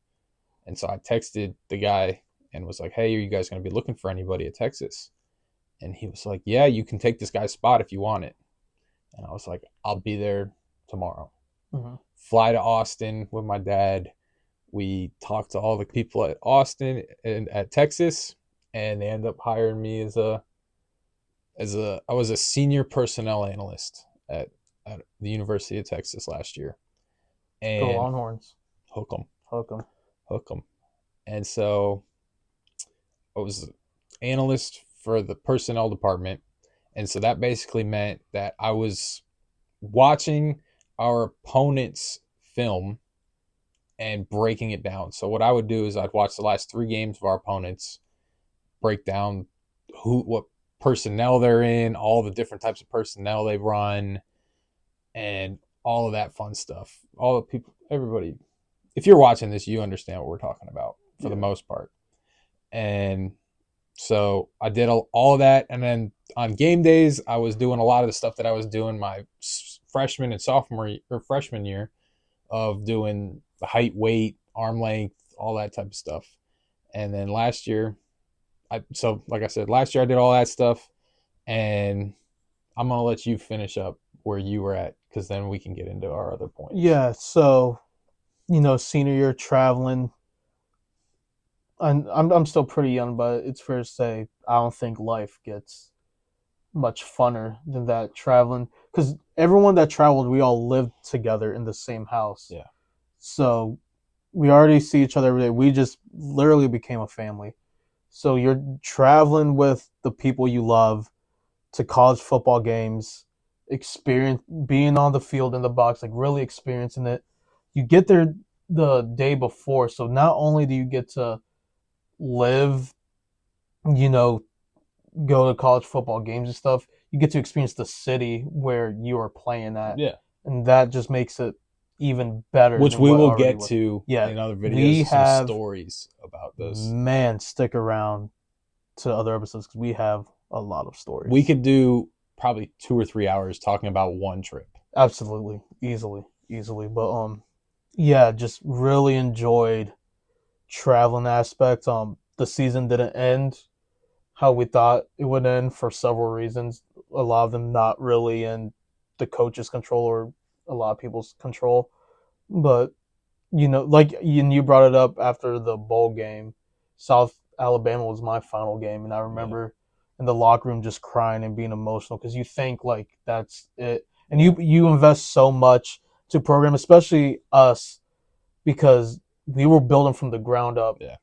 And so I texted the guy and was like, hey, are you guys going to be looking for anybody at Texas? And he was like, yeah, you can take this guy's spot if you want it. And I was like, I'll be there tomorrow. Mm-hmm. Fly to Austin with my dad. We talked to all the people at Austin and at Texas, and they ended up hiring me I was a senior personnel analyst at the University of Texas last year. Go And Longhorns. hook 'em, Hook 'em. hook 'em. And so I was analyst for the personnel department. And so that basically meant that I was watching our opponent's film and breaking it down. So what I would do is I'd watch the last 3 games of our opponents, break down what personnel they're in, all the different types of personnel they run, and all of that fun stuff. All the people, everybody, if you're watching this, you understand what we're talking about for the most part. And so I did all of that. And then on game days, I was doing a lot of the stuff that I was doing my freshman and freshman year of doing the height, weight, arm length, all that type of stuff. And then last year, like I said, last year I did all that stuff. And I'm going to let you finish up where you were at, because then we can get into our other points. Yeah, so, senior year traveling. I'm still pretty young, but it's fair to say I don't think life gets much funner than that traveling. Because everyone that traveled, we all lived together in the same house. Yeah. So we already see each other every day. We just literally became a family. So you're traveling with the people you love to college football games, experience being on the field in the box, like really experiencing it. You get there the day before, so not only do you get to live, go to college football games and stuff, you get to experience the city where you are playing at. Yeah. And that just makes it even better. Which than we what will already get was. to Yeah, in other videos. we some have stories about this. Man, stick around to other episodes because we have a lot of stories. We could do probably 2 or 3 hours talking about one trip. Absolutely, easily. But yeah, just really enjoyed traveling aspect. The season didn't end how we thought it would end for several reasons. A lot of them not really in the coach's control or a lot of people's control. But like you brought it up after the bowl game, South Alabama was my final game, and I remember in the locker room just crying and being emotional because you think like that's it, and you invest so much to program, especially us, because we were building from the ground up. Yeah.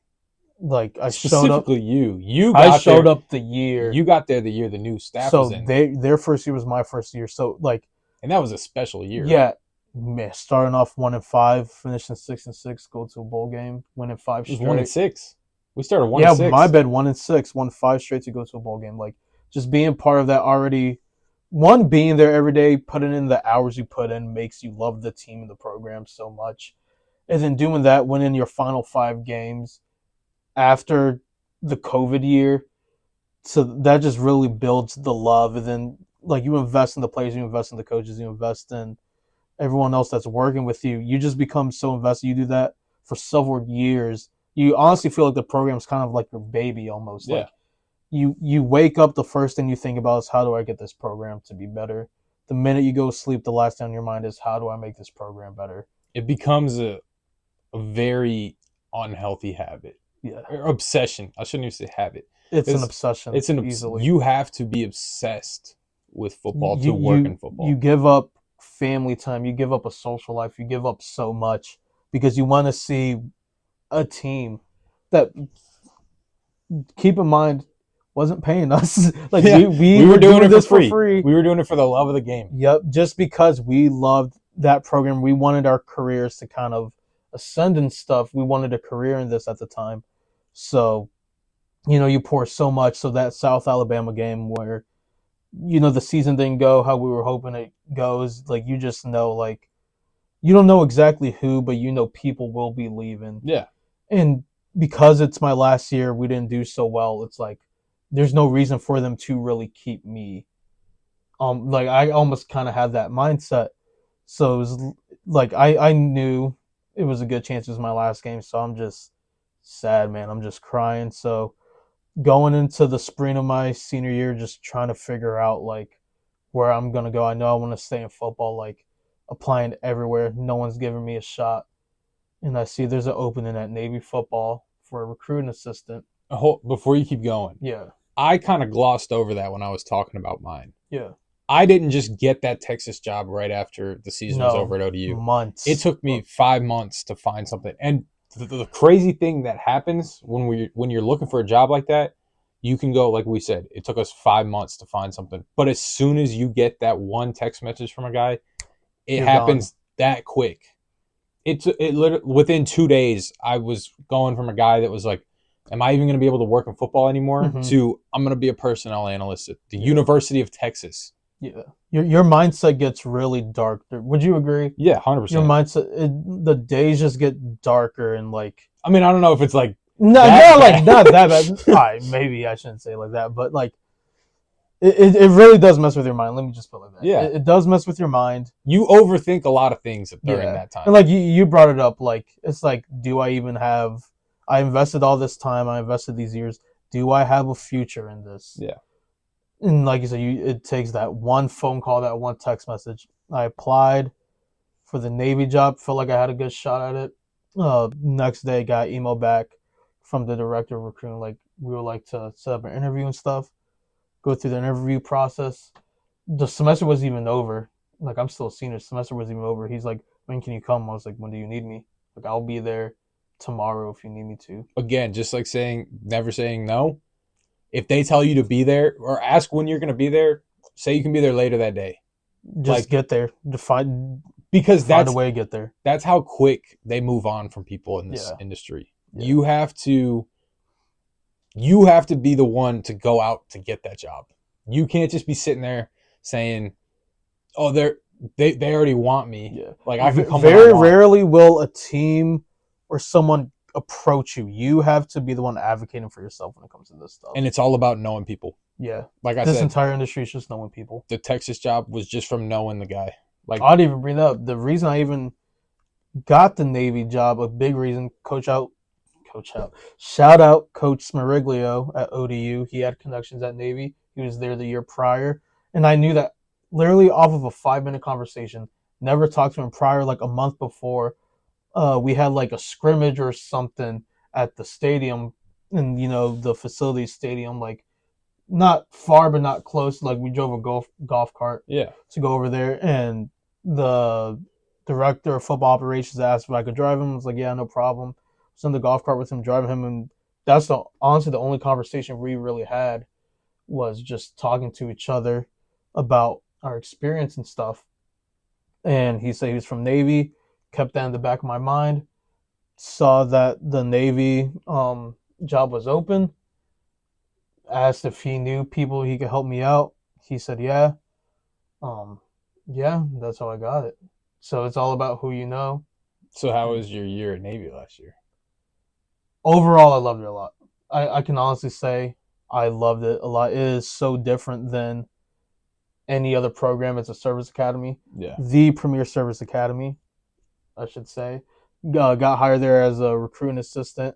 Like I Specifically showed up. you I showed up the year. You got there the year the new staff was in. Their first year was my first year. So like, and that was a special year. Yeah, man, starting off 1-5, finishing 6-6, go to a bowl game, winning 5 straight. It was 1-6. We started 1-6. Yeah, my bad, 1-6, won 5 straight to go to a bowl game. Like just being part of that already. One, being there every day, putting in the hours you put in makes you love the team and the program so much. And then doing that, winning your final 5 games after the COVID year, so that just really builds the love. And then like you invest in the players, you invest in the coaches, you invest in everyone else that's working with you. You just become so invested. You do that for several years. You honestly feel like the program's kind of like your baby almost. Yeah. Like you wake up, the first thing you think about is how do I get this program to be better. The minute you go to sleep, the last thing on your mind is how do I make this program better. It becomes a very unhealthy habit Yeah, or obsession. I shouldn't even say habit. it's an obsession. Easily. You have to be obsessed with football to you work you in you football. give up family time, you give up a social life, you give up so much because you want to see a team that, keep in mind, wasn't paying us. Like Yeah, we we were were doing doing it for this for free. free. We were doing it for the love of the game. Yep, just because we loved that program, we wanted our careers to kind of ascend and stuff. We wanted a career in this at the time. So, you pour so much. So that South Alabama game where, the season didn't go how we were hoping it goes, like you just know, like you don't know exactly who, but people will be leaving. Yeah. And because it's my last year, we didn't do so well. It's like there's no reason for them to really keep me. Like I almost kind of had that mindset. So it was like I knew it was a good chance it was my last game. So I'm just sad, man. I'm just crying. So going into the spring of my senior year, just trying to figure out like where I'm gonna go. I know I want to stay in football, like applying everywhere. No one's giving me a shot. And I see there's an opening at Navy football for a recruiting assistant. Before you keep going, Yeah, I kind of glossed over that when I was talking about mine. yeah. I didn't just get that Texas job right after the season was over No, at ODU. It months. took me 5 months to find something. And the crazy thing that happens when you're looking for a job like that, you can go, like we said, it took us 5 months to find something. But as soon as you get that one text message from a guy, it You're happens gone. that quick. It literally within 2 days, I was going from a guy that was like, "Am I even going to be able to work in football anymore?" Mm-hmm. to "I'm going to be a personnel analyst at the Yeah. University of Texas." Yeah. Your mindset gets really dark. Would you agree? Yeah, Your 100%. mindset, the days just get darker and like. I mean, I don't know if it's like No, that not like not that bad. bad. All right, maybe I shouldn't say it like that, but like it really does mess with your mind. Let me just put it like that. Yeah. It does mess with your mind. You overthink a lot of things during Yeah, that time. and like you brought it up, like it's like, do I even have? I invested all this time. I invested these years. Do I have a future in this? Yeah. And like you said, it takes that one phone call, that one text message. I applied for the Navy job. Felt like I had a good shot at it. Next day, got email back from the director of recruiting. Like we would like to set up an interview and stuff. Go through the interview process. The semester wasn't even over. Like I'm still a senior. The semester wasn't even over. He's like, when can you come? I was like, when do you need me? Like I'll be there tomorrow if you need me to. Again, just like never saying no. If they tell you to be there or ask when you're going to be there, say you can be there later that day. Just get there. Because find a way to get there. That's how quick they move on from people in this industry. Yeah. You have to be the one to go out to get that job. You can't just be sitting there saying, "Oh, they already want me." Yeah. Like I can come. Very rarely will a team or someone approach you. You have to be the one advocating for yourself when it comes to this stuff. And it's all about knowing people. Yeah. Like I said, this entire industry is just knowing people. The Texas job was just from knowing the guy. Like I'd even bring that up. The reason I even got the Navy job, a big reason, shout out Coach Smariglio at ODU. He had connections at Navy. He was there the year prior. And I knew that literally off of a 5-minute conversation. Never talked to him prior, like a month before. We had like a scrimmage or something at the stadium, and the facility stadium, like not far but not close. Like we drove a golf cart to go over there, and the director of football operations asked if I could drive him. I was like, yeah, no problem. I was in the golf cart with him, driving him, and that's honestly the only conversation we really had was just talking to each other about our experience and stuff. And he said he was from Navy, kept that in the back of my mind, saw that the Navy job was open, asked if he knew people he could help me out. He said, yeah. Yeah, that's how I got it. So it's all about who you know. So how was your year at Navy last year? Overall, I loved it a lot. I can honestly say I loved it a lot. It is so different than any other program. It's a service academy. Yeah. The premier service academy, I should say. Got hired there as a recruiting assistant.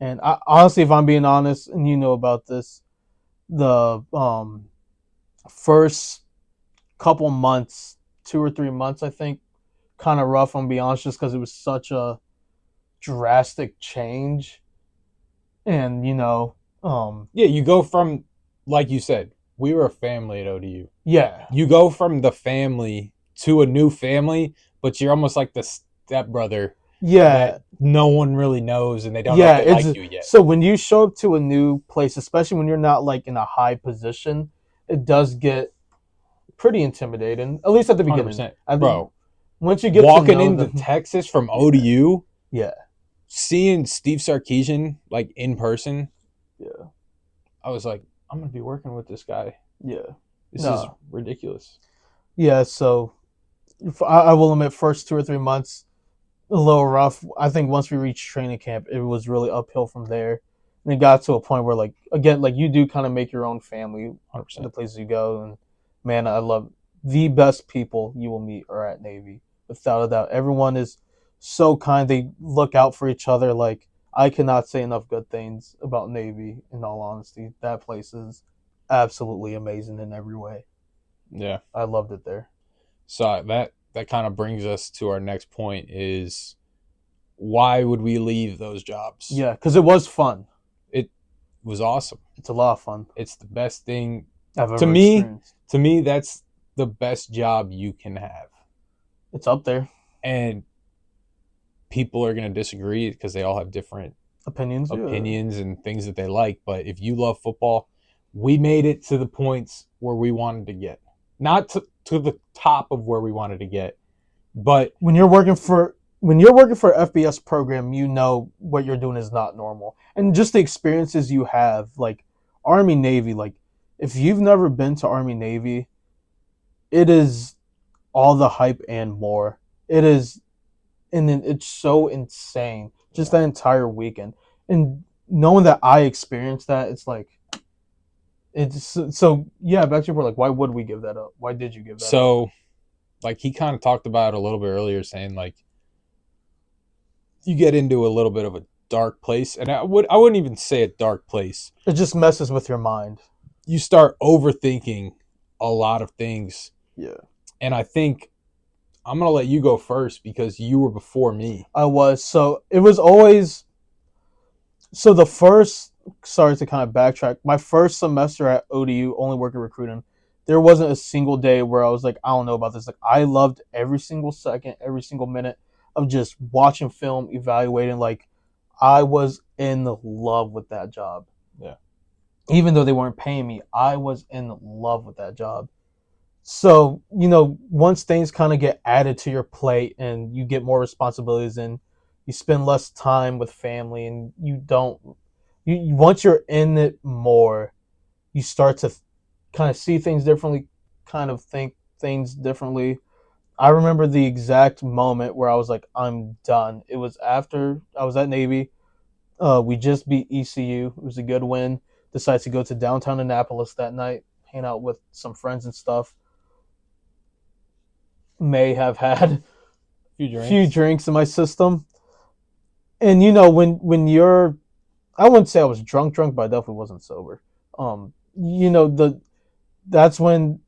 And honestly, if I'm being honest, and you know about this, the first couple months, 2 or 3 months, I think, kind of rough. I'm be honest, just because it was such a drastic change, and Yeah, you go from, like you said, we were a family at ODU. yeah, You go from the family to a new family, but you're almost like the stepbrother yeah, that no one really knows and they don't know if yeah. they It's like you yet. so when you show up to a new place, especially when you're not like in a high position, it does get pretty intimidating. At least at the beginning. 100%. I think Bro, once you get to walking know into them, Texas from yeah, ODU, yeah, seeing Steve Sarkisian like in person, yeah, I was like, I'm going to be working with this guy. yeah. This is No, ridiculous. yeah. So I will admit, first 2 or 3 months a little rough. I think once we reached training camp, it was really uphill from there. And it got to a point where, like, again, like you do kind of make your own family in the 100%. places you go. And man, I love the best people you will meet are at Navy, without a doubt. Everyone is so kind. They look out for each other. Like, I cannot say enough good things about Navy. In all honesty, that place is absolutely amazing in every way. Yeah. I loved it there. So that kind of brings us to our next point is why would we leave those jobs? Yeah, because it was fun. It was awesome. It's a lot of fun It's the best thing I've to ever me. experienced. To me, that's the best job you can have. It's up there. And people are going to disagree because they all have different Opinions, yeah. opinions and things that they like. But if you love football, we made it to the points where we wanted to get. Not to the top of where we wanted to get, but When you're working for an FBS program, you know what you're doing is not normal. And just the experiences you have, like Army Navy, like if you've never been to Army Navy, it is all the hype and more. It is and then it's so insane. Just yeah. that entire weekend. And knowing that I experienced that, it's like it's so yeah, back to your point, like why would we give that up? Why did you give that up? So like he kind of talked about it a little bit earlier, saying like you get into a little bit of a dark place, and I wouldn't even say a dark place. It just messes with your mind. You start overthinking a lot of things, Yeah. and I think I'm gonna let you go first because you were before me. I was. So it was always so the first sorry to kind of backtrack. My first semester at ODU, only working recruiting, there wasn't a single day where I was like, I don't know about this. Like I loved every single second, every single minute of just watching film, evaluating. Like I was in love with that job. Yeah. Even though they weren't paying me, I was in love with that job. So, once things kind of get added to your plate and you get more responsibilities and you spend less time with family and you don't, once you're in it more, you start to kind of see things differently, kind of think things differently. I remember the exact moment where I was like, I'm done. It was after I was at Navy. We just beat ECU. It was a good win. Decided to go to downtown Annapolis that night, hang out with some friends and stuff. May have had a few drinks in my system. And when you're I wouldn't say I was drunk, but I definitely wasn't sober. The that's when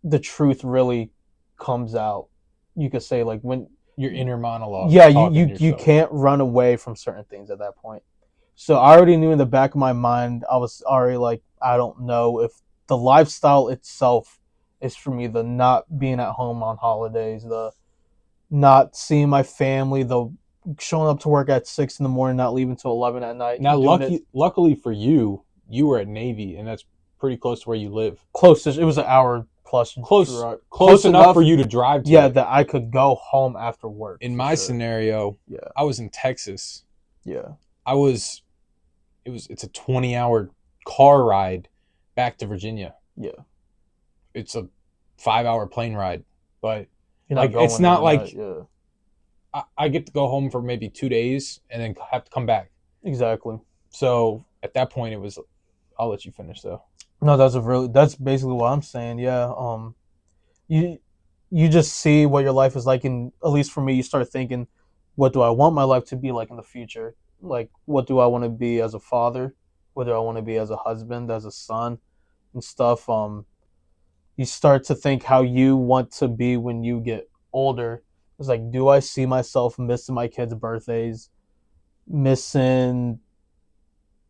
the truth really comes out. You could say like when Your inner monologue. yeah, Talking to you yourself. can't run away from certain things at that point. So I already knew in the back of my mind, I was already like, I don't know if the lifestyle itself is for me. The not being at home on holidays, the not seeing my family, the showing up to work at 6 in the morning, not leaving till 11 at night. Now, Doing it luckily for you, you were at Navy, and that's pretty close to where you live. closest. It was an hour plus. Close enough for you to drive to. Yeah, it. that I could go home after work. In my sure. scenario, Yeah, I was in Texas. yeah, It's a 20-hour car ride back to Virginia. yeah. It's a 5-hour plane ride, but You're like not going it's not every like night, yeah, I get to go home for maybe 2 days and then have to come back. exactly. So at that point, it was. I'll let you finish though. No, that's basically what I'm saying. Yeah. You you just see what your life is like, and at least for me, you start thinking, what do I want my life to be like in the future? Like, what do I want to be as a father? What do I want to be as a husband, as a son? and stuff, you start to think how you want to be when you get older. It's like, do I see myself missing my kids' birthdays, missing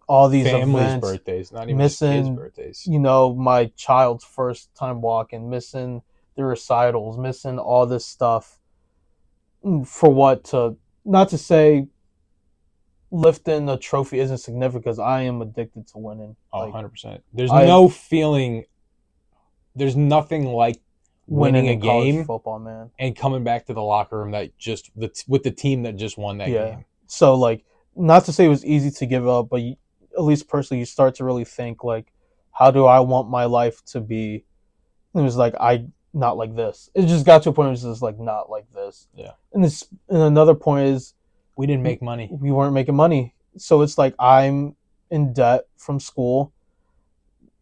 all these Families' events, birthdays, not even just kids' missing, birthdays. my child's first time walking, missing the recitals, missing all this stuff for what? To not to say lifting a trophy isn't significant, because I am addicted to winning. Oh, Like 100%. There's I no feeling, there's nothing like winning winning a in college game football, man. and coming back to the locker room with the team that just won that Yeah. game. So like, not to say it was easy to give up, but at least personally, you start to really think like, how do I want my life to be? And it was like, I not like this. It just got to a point where it was just like, not like this. Yeah. And another point is, We didn't make money. we weren't making money. So it's like, I'm in debt from school.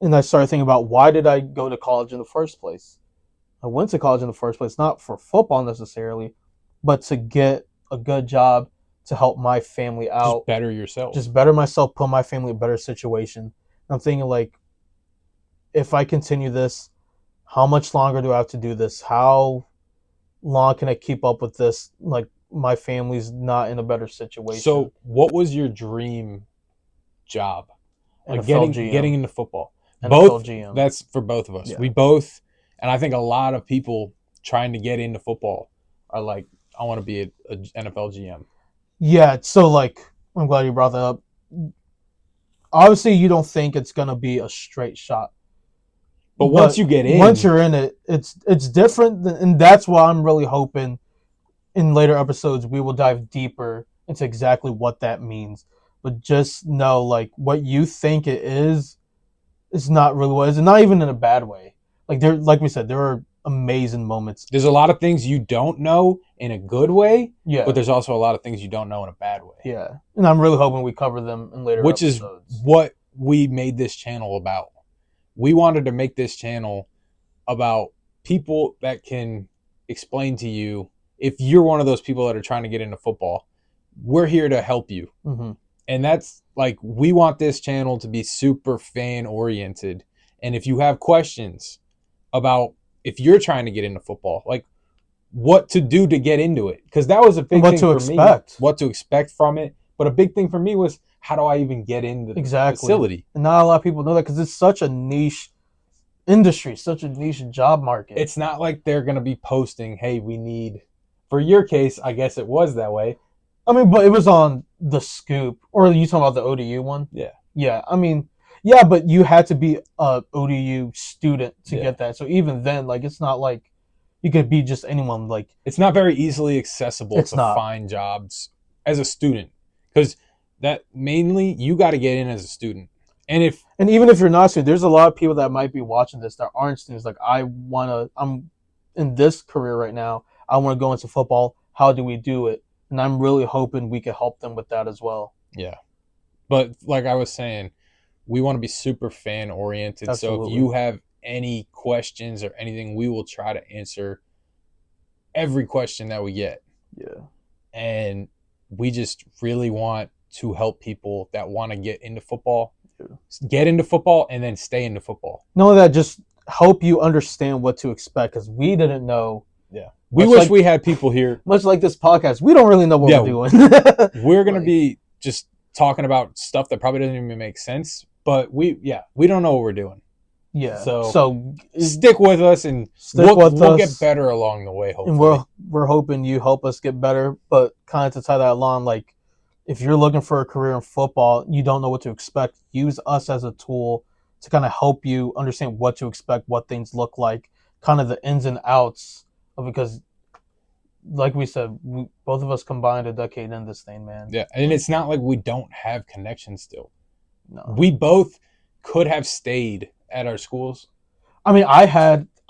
And I started thinking about, why did I go to college in the first place? I went to college in the first place, not for football necessarily, but to get a good job, to help my family out, Just better yourself. just better myself, put my family in a better situation. And I'm thinking like, if I continue this, how much longer do I have to do this? How long can I keep up with this? Like, my family's not in a better situation. So, what was your dream job? Like NFL GM. getting into football. NFL Both GM. That's for both of us. Yeah. We both, and I think a lot of people trying to get into football are like, I want to be a NFL GM. Yeah, so like, I'm glad you brought that up. Obviously, you don't think it's gonna be a straight shot, But once you get in, once you're in it, it's different, and that's why I'm really hoping in later episodes we will dive deeper into exactly what that means. But just know, like, what you think it is not really what it is, and not even in a bad way. Like we said, there are amazing moments. there's a lot of things you don't know in a good way, Yeah, but there's also a lot of things you don't know in a bad way. yeah, and I'm really hoping we cover them in later Which episodes. is what we made this channel about. We wanted to make this channel about people that can explain to you, if you're one of those people that are trying to get into football, we're here to help you. Mm-hmm. And that's like, we want this channel to be super fan oriented. And if you have questions about if you're trying to get into football, like what to do to get into it, because that was a big thing for me. What to expect from it. But a big thing for me was, how do I even get into the facility? And not a lot of people know that, because it's such a niche industry, such a niche job market. It's not like they're going to be posting, hey, we need, for your case, I guess it was that way. I mean, but it was on the Scoop, or are you talking about the ODU one? Yeah. Yeah, I mean, yeah, but you had to be a ODU student to get that. So even then, like, it's not like you could be just anyone. Like, it's not very easily accessible to find jobs as a student, because that mainly you got to get in as a student. And even if you're not a student, there's a lot of people that might be watching this that aren't students. Like, I'm in this career right now. I want to go into football. How do we do it? And I'm really hoping we can help them with that as well. Yeah. But like I was saying, we want to be super fan oriented. Absolutely. So if you have any questions or anything, we will try to answer every question that we get. Yeah. And we just really want to help people that want to get into football, and then stay into football. No, that just help you understand what to expect, because we didn't know. Yeah. We wish we had people here. Much like this podcast, we don't really know what we're doing. We're going to be just talking about stuff that probably doesn't even make sense, but we don't know what we're doing. Yeah. So stick with us, and we'll get better along the way, hopefully. And we're hoping you help us get better. But kind of to tie that along, like, if you're looking for a career in football, you don't know what to expect, use us as a tool to kind of help you understand what to expect, what things look like, kind of the ins and outs of it. Because, like we said, both of us combined a decade in this thing, man. Yeah, and it's not like we don't have connections still. No. We both could have stayed at our schools. I mean, I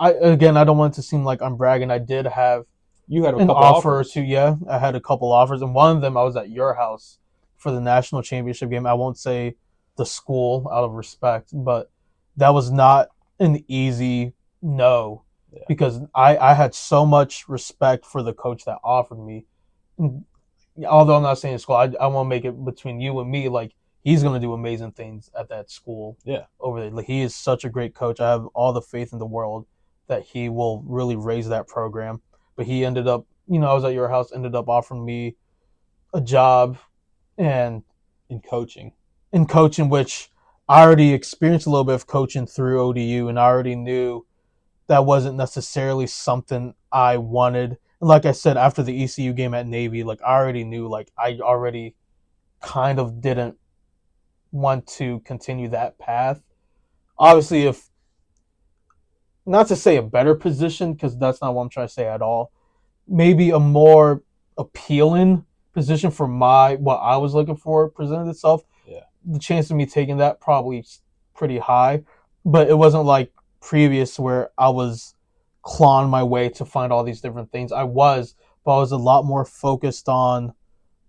don't want it to seem like I'm bragging. I did have an offer or two. Yeah, I had a couple offers, and one of them I was at your house for the national championship game. I won't say the school out of respect, but that was not an easy no, because I had so much respect for the coach that offered me. Although I'm not saying school, I want to make it between you and me. Like, he's going to do amazing things at that school. Yeah. Over there. Like, he is such a great coach. I have all the faith in the world that he will really raise that program. But he ended up, I was at your house, ended up offering me a job and In coaching. which I already experienced a little bit of coaching through ODU, and I already knew that wasn't necessarily something I wanted. And like I said, after the ECU game at Navy, like, I already knew, like, I already kind of didn't want to continue that path. Obviously, if not to say a better position, because that's not what I'm trying to say at all, maybe a more appealing position for what I was looking for presented itself. Yeah. The chance of me taking that probably pretty high, but it wasn't like previous where I was clawing my way to find all these different things. But I was a lot more focused on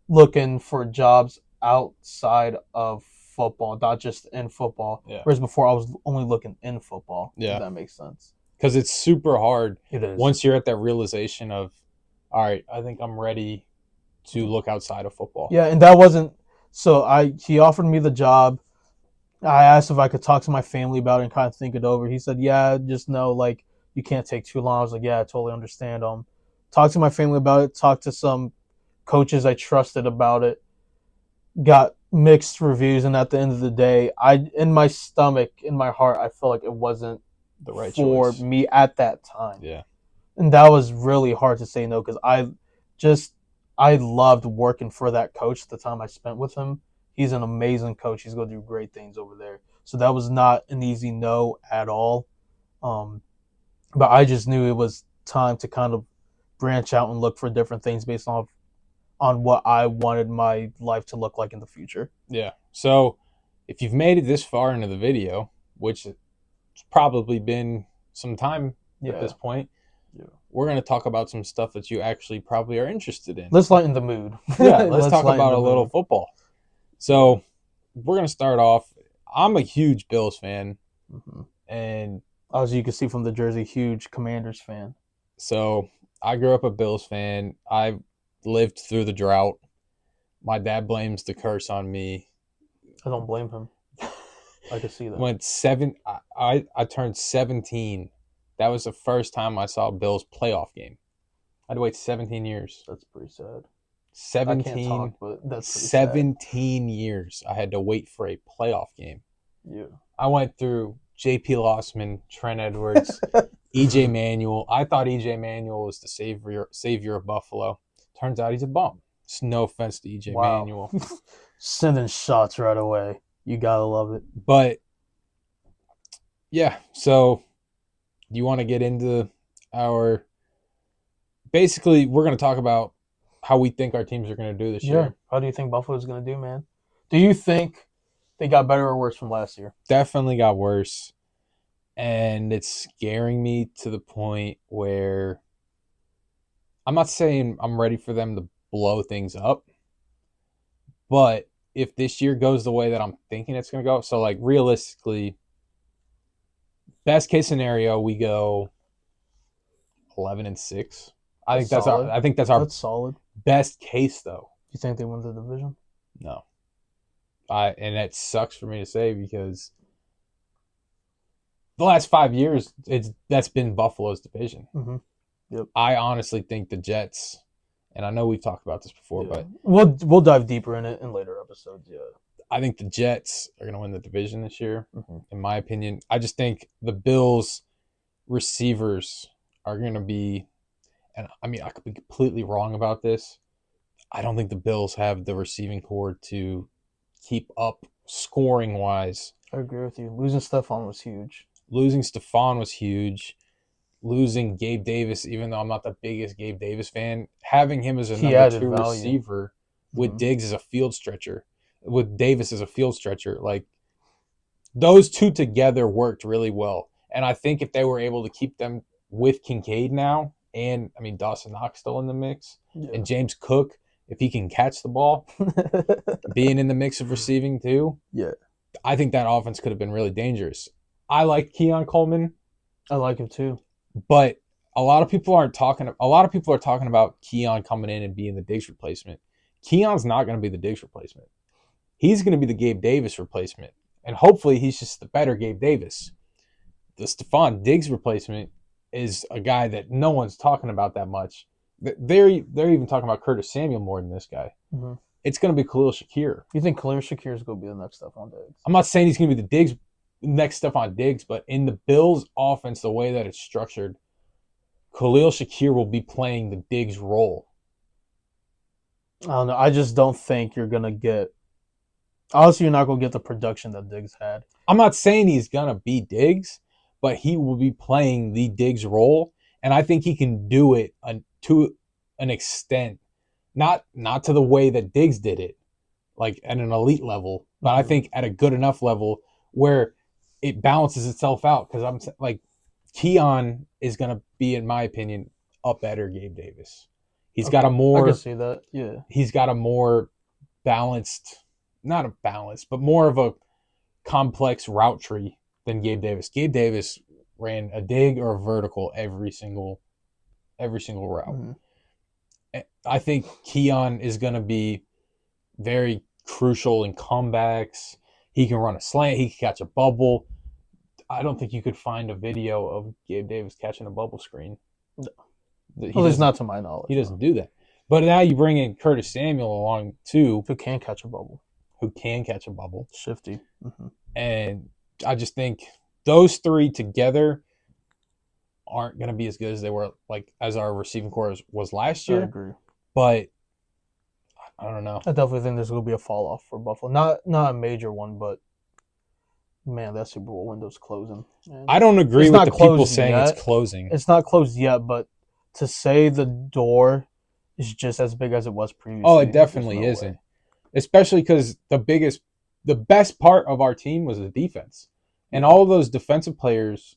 looking for jobs outside of football, not just in football. Yeah. Whereas before I was only looking in football. Yeah. If that makes sense. Because it's super hard. It is. Once you're at that realization of, all right, I think I'm ready to look outside of football. Yeah, and that wasn't so he offered me the job. I asked if I could talk to my family about it and kind of think it over. He said, yeah, just know, like, you can't take too long. I was like, yeah, I totally understand. Talk to my family about it, talk to some coaches I trusted about it, got mixed reviews, and at the end of the day, in my stomach, in my heart, I felt like it wasn't The right for choice. me at that time. Yeah. And that was really hard to say no, because I loved working for that coach the time I spent with him. He's an amazing coach. He's going to do great things over there. So that was not an easy no at all. But I just knew it was time to kind of branch out and look for different things based on what I wanted my life to look like in the future. Yeah. So if you've made it this far into the video, which it's probably been some time at this point, we're going to talk about some stuff that you actually probably are interested in. Let's lighten the mood. Yeah, let's talk about a little football. So we're going to start off. I'm a huge Bills fan. Mm-hmm. And as you can see from the jersey, huge Commanders fan. So I grew up a Bills fan. I lived through the drought. My dad blames the curse on me. I don't blame him. I can see that. I turned 17. That was the first time I saw a Bills playoff game. I had to wait 17 years. That's pretty sad. 17, I can't talk, but that's pretty 17 years I had to wait for a playoff game. Yeah. I went through J.P. Lossman, Trent Edwards, E.J. Manuel. I thought E.J. Manuel was the savior of Buffalo. Turns out he's a bum. It's no offense to E.J. Manuel. Sending shots right away. You got to love it. But, yeah, so you want to get into our... Basically, we're going to talk about how we think our teams are going to do this year. How do you think Buffalo's going to do, man? Do you think they got better or worse from last year? Definitely got worse. And it's scaring me to the point where I'm not saying I'm ready for them to blow things up. But if this year goes the way that I'm thinking it's going to go, so like realistically, best case scenario, we go 11-6. I think that's our solid. Best case, though. You think they win the division? No. And that sucks for me to say because the last 5 years, that's been Buffalo's division. Mm-hmm. Yep. I honestly think the Jets, and I know we've talked about this before, but we'll dive deeper in it in later episodes. Yeah. I think the Jets are going to win the division this year, in my opinion. I just think the Bills receivers are going to be, and I mean, I could be completely wrong about this. I don't think the Bills have the receiving core to keep up scoring-wise. I agree with you. Losing Stephon was huge. Losing Gabe Davis, even though I'm not the biggest Gabe Davis fan, having him as a number 2 receiver with Diggs as a field stretcher, with Davis as a field stretcher, like those two together worked really well. And I think if they were able to keep them with Kincaid now, and I mean Dawson Knox still in the mix, and James Cook, if he can catch the ball, being in the mix of receiving too, I think that offense could have been really dangerous. I like Keon Coleman. I like him too. But a lot of people are talking about Keon coming in and being the Diggs replacement. Keon's not going to be the Diggs replacement. he's going to be the Gabe Davis replacement. And hopefully he's just the better Gabe Davis. The Stephon Diggs replacement is a guy that no one's talking about that much. They're even talking about Curtis Samuel more than this guy. Mm-hmm. It's going to be Khalil Shakir. You think Khalil Shakir is going to be the next Stephon Diggs? I'm not saying he's going to be the Diggs next Stephon Diggs, but in the Bills' offense, the way that it's structured, Khalil Shakir will be playing the Diggs role. I don't know. I just don't think you're going to get. Honestly, you're not going to get the production that Diggs had. I'm not saying he's going to be Diggs, but he will be playing the Diggs role, and I think he can do it to an extent, not to the way that Diggs did it, like at an elite level, but I think at a good enough level where it balances itself out. Because I'm like, Keon is going to be, in my opinion, a better Gabe Davis. He's got a more. I can see that. Yeah. He's got a more balanced, not a balanced, but more of a complex route tree than Gabe Davis. Gabe Davis ran a dig or a vertical every single route. Mm-hmm. I think Keon is going to be very crucial in comebacks. He can run a slant. He can catch a bubble. I don't think you could find a video of Gabe Davis catching a bubble screen. No. At least not to my knowledge. He doesn't do that. But now you bring in Curtis Samuel along too. Who can catch a bubble. Shifty. Mm-hmm. And I just think those three together aren't going to be as good as they were, like, as our receiving core was last year. I agree. But I don't know. I definitely think there's going to be a fall off for Buffalo. Not a major one, but man, that Super Bowl window's closing. Man. I don't agree with the people saying it's closing. It's not closed yet, but to say the door is just as big as it was previously. Oh, it definitely isn't. Way. Especially because the best part of our team was the defense. And all of those defensive players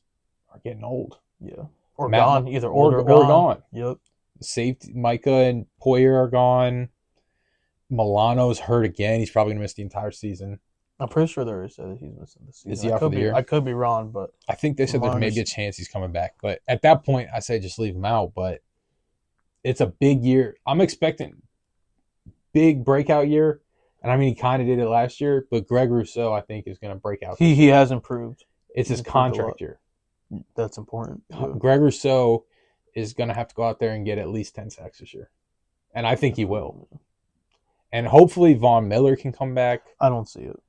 are getting old. Yeah. Or gone. Either old or gone. Yep. Safety, Micah and Poyer are gone. Milano's hurt again. He's probably going to miss the entire season. I'm pretty sure there is that he's missing the season. Is he out for the year? I could be wrong, but I think they said there's maybe a chance he's coming back. But at that point, I say just leave him out. But it's a big year. I'm expecting big breakout year. And I mean, he kind of did it last year. But Greg Rousseau, I think, is going to break out. He has improved. It's his contract year. That's important. Yeah. Greg Rousseau is going to have to go out there and get at least 10 sacks this year. And I think he will. And hopefully Von Miller can come back. I don't see it.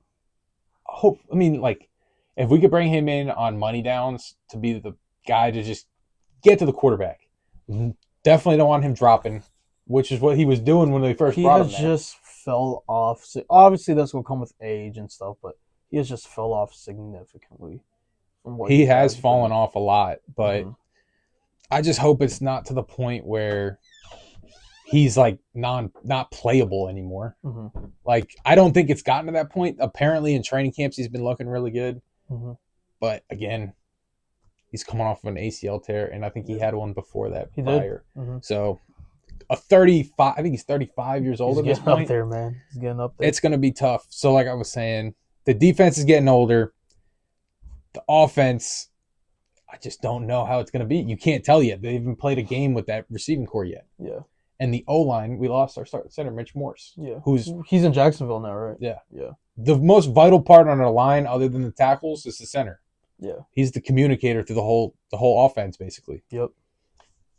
If we could bring him in on money downs to be the guy to just get to the quarterback. Definitely don't want him dropping, which is what he was doing when they first brought him there. He just fell off. Obviously, that's going to come with age and stuff, but he has just fell off significantly. He has fallen off a lot, but I just hope it's not to the point where he's like not playable anymore. Mm-hmm. Like, I don't think it's gotten to that point. Apparently in training camps he's been looking really good. Mm-hmm. But again, he's coming off of an ACL tear, and I think he had one before that he prior. Did. Mm-hmm. So a 35, I think he's 35 years old at this point. He's getting up there, man. He's getting up there. It's going to be tough. So like I was saying, the defense is getting older. The offense, I just don't know how it's going to be. You can't tell yet. They haven't played a game with that receiving core yet. Yeah. And the O-line, we lost our starting center, Mitch Morse. Yeah. He's in Jacksonville now, right? Yeah. Yeah. The most vital part on our line, other than the tackles, is the center. Yeah. He's the communicator through the whole offense, basically. Yep.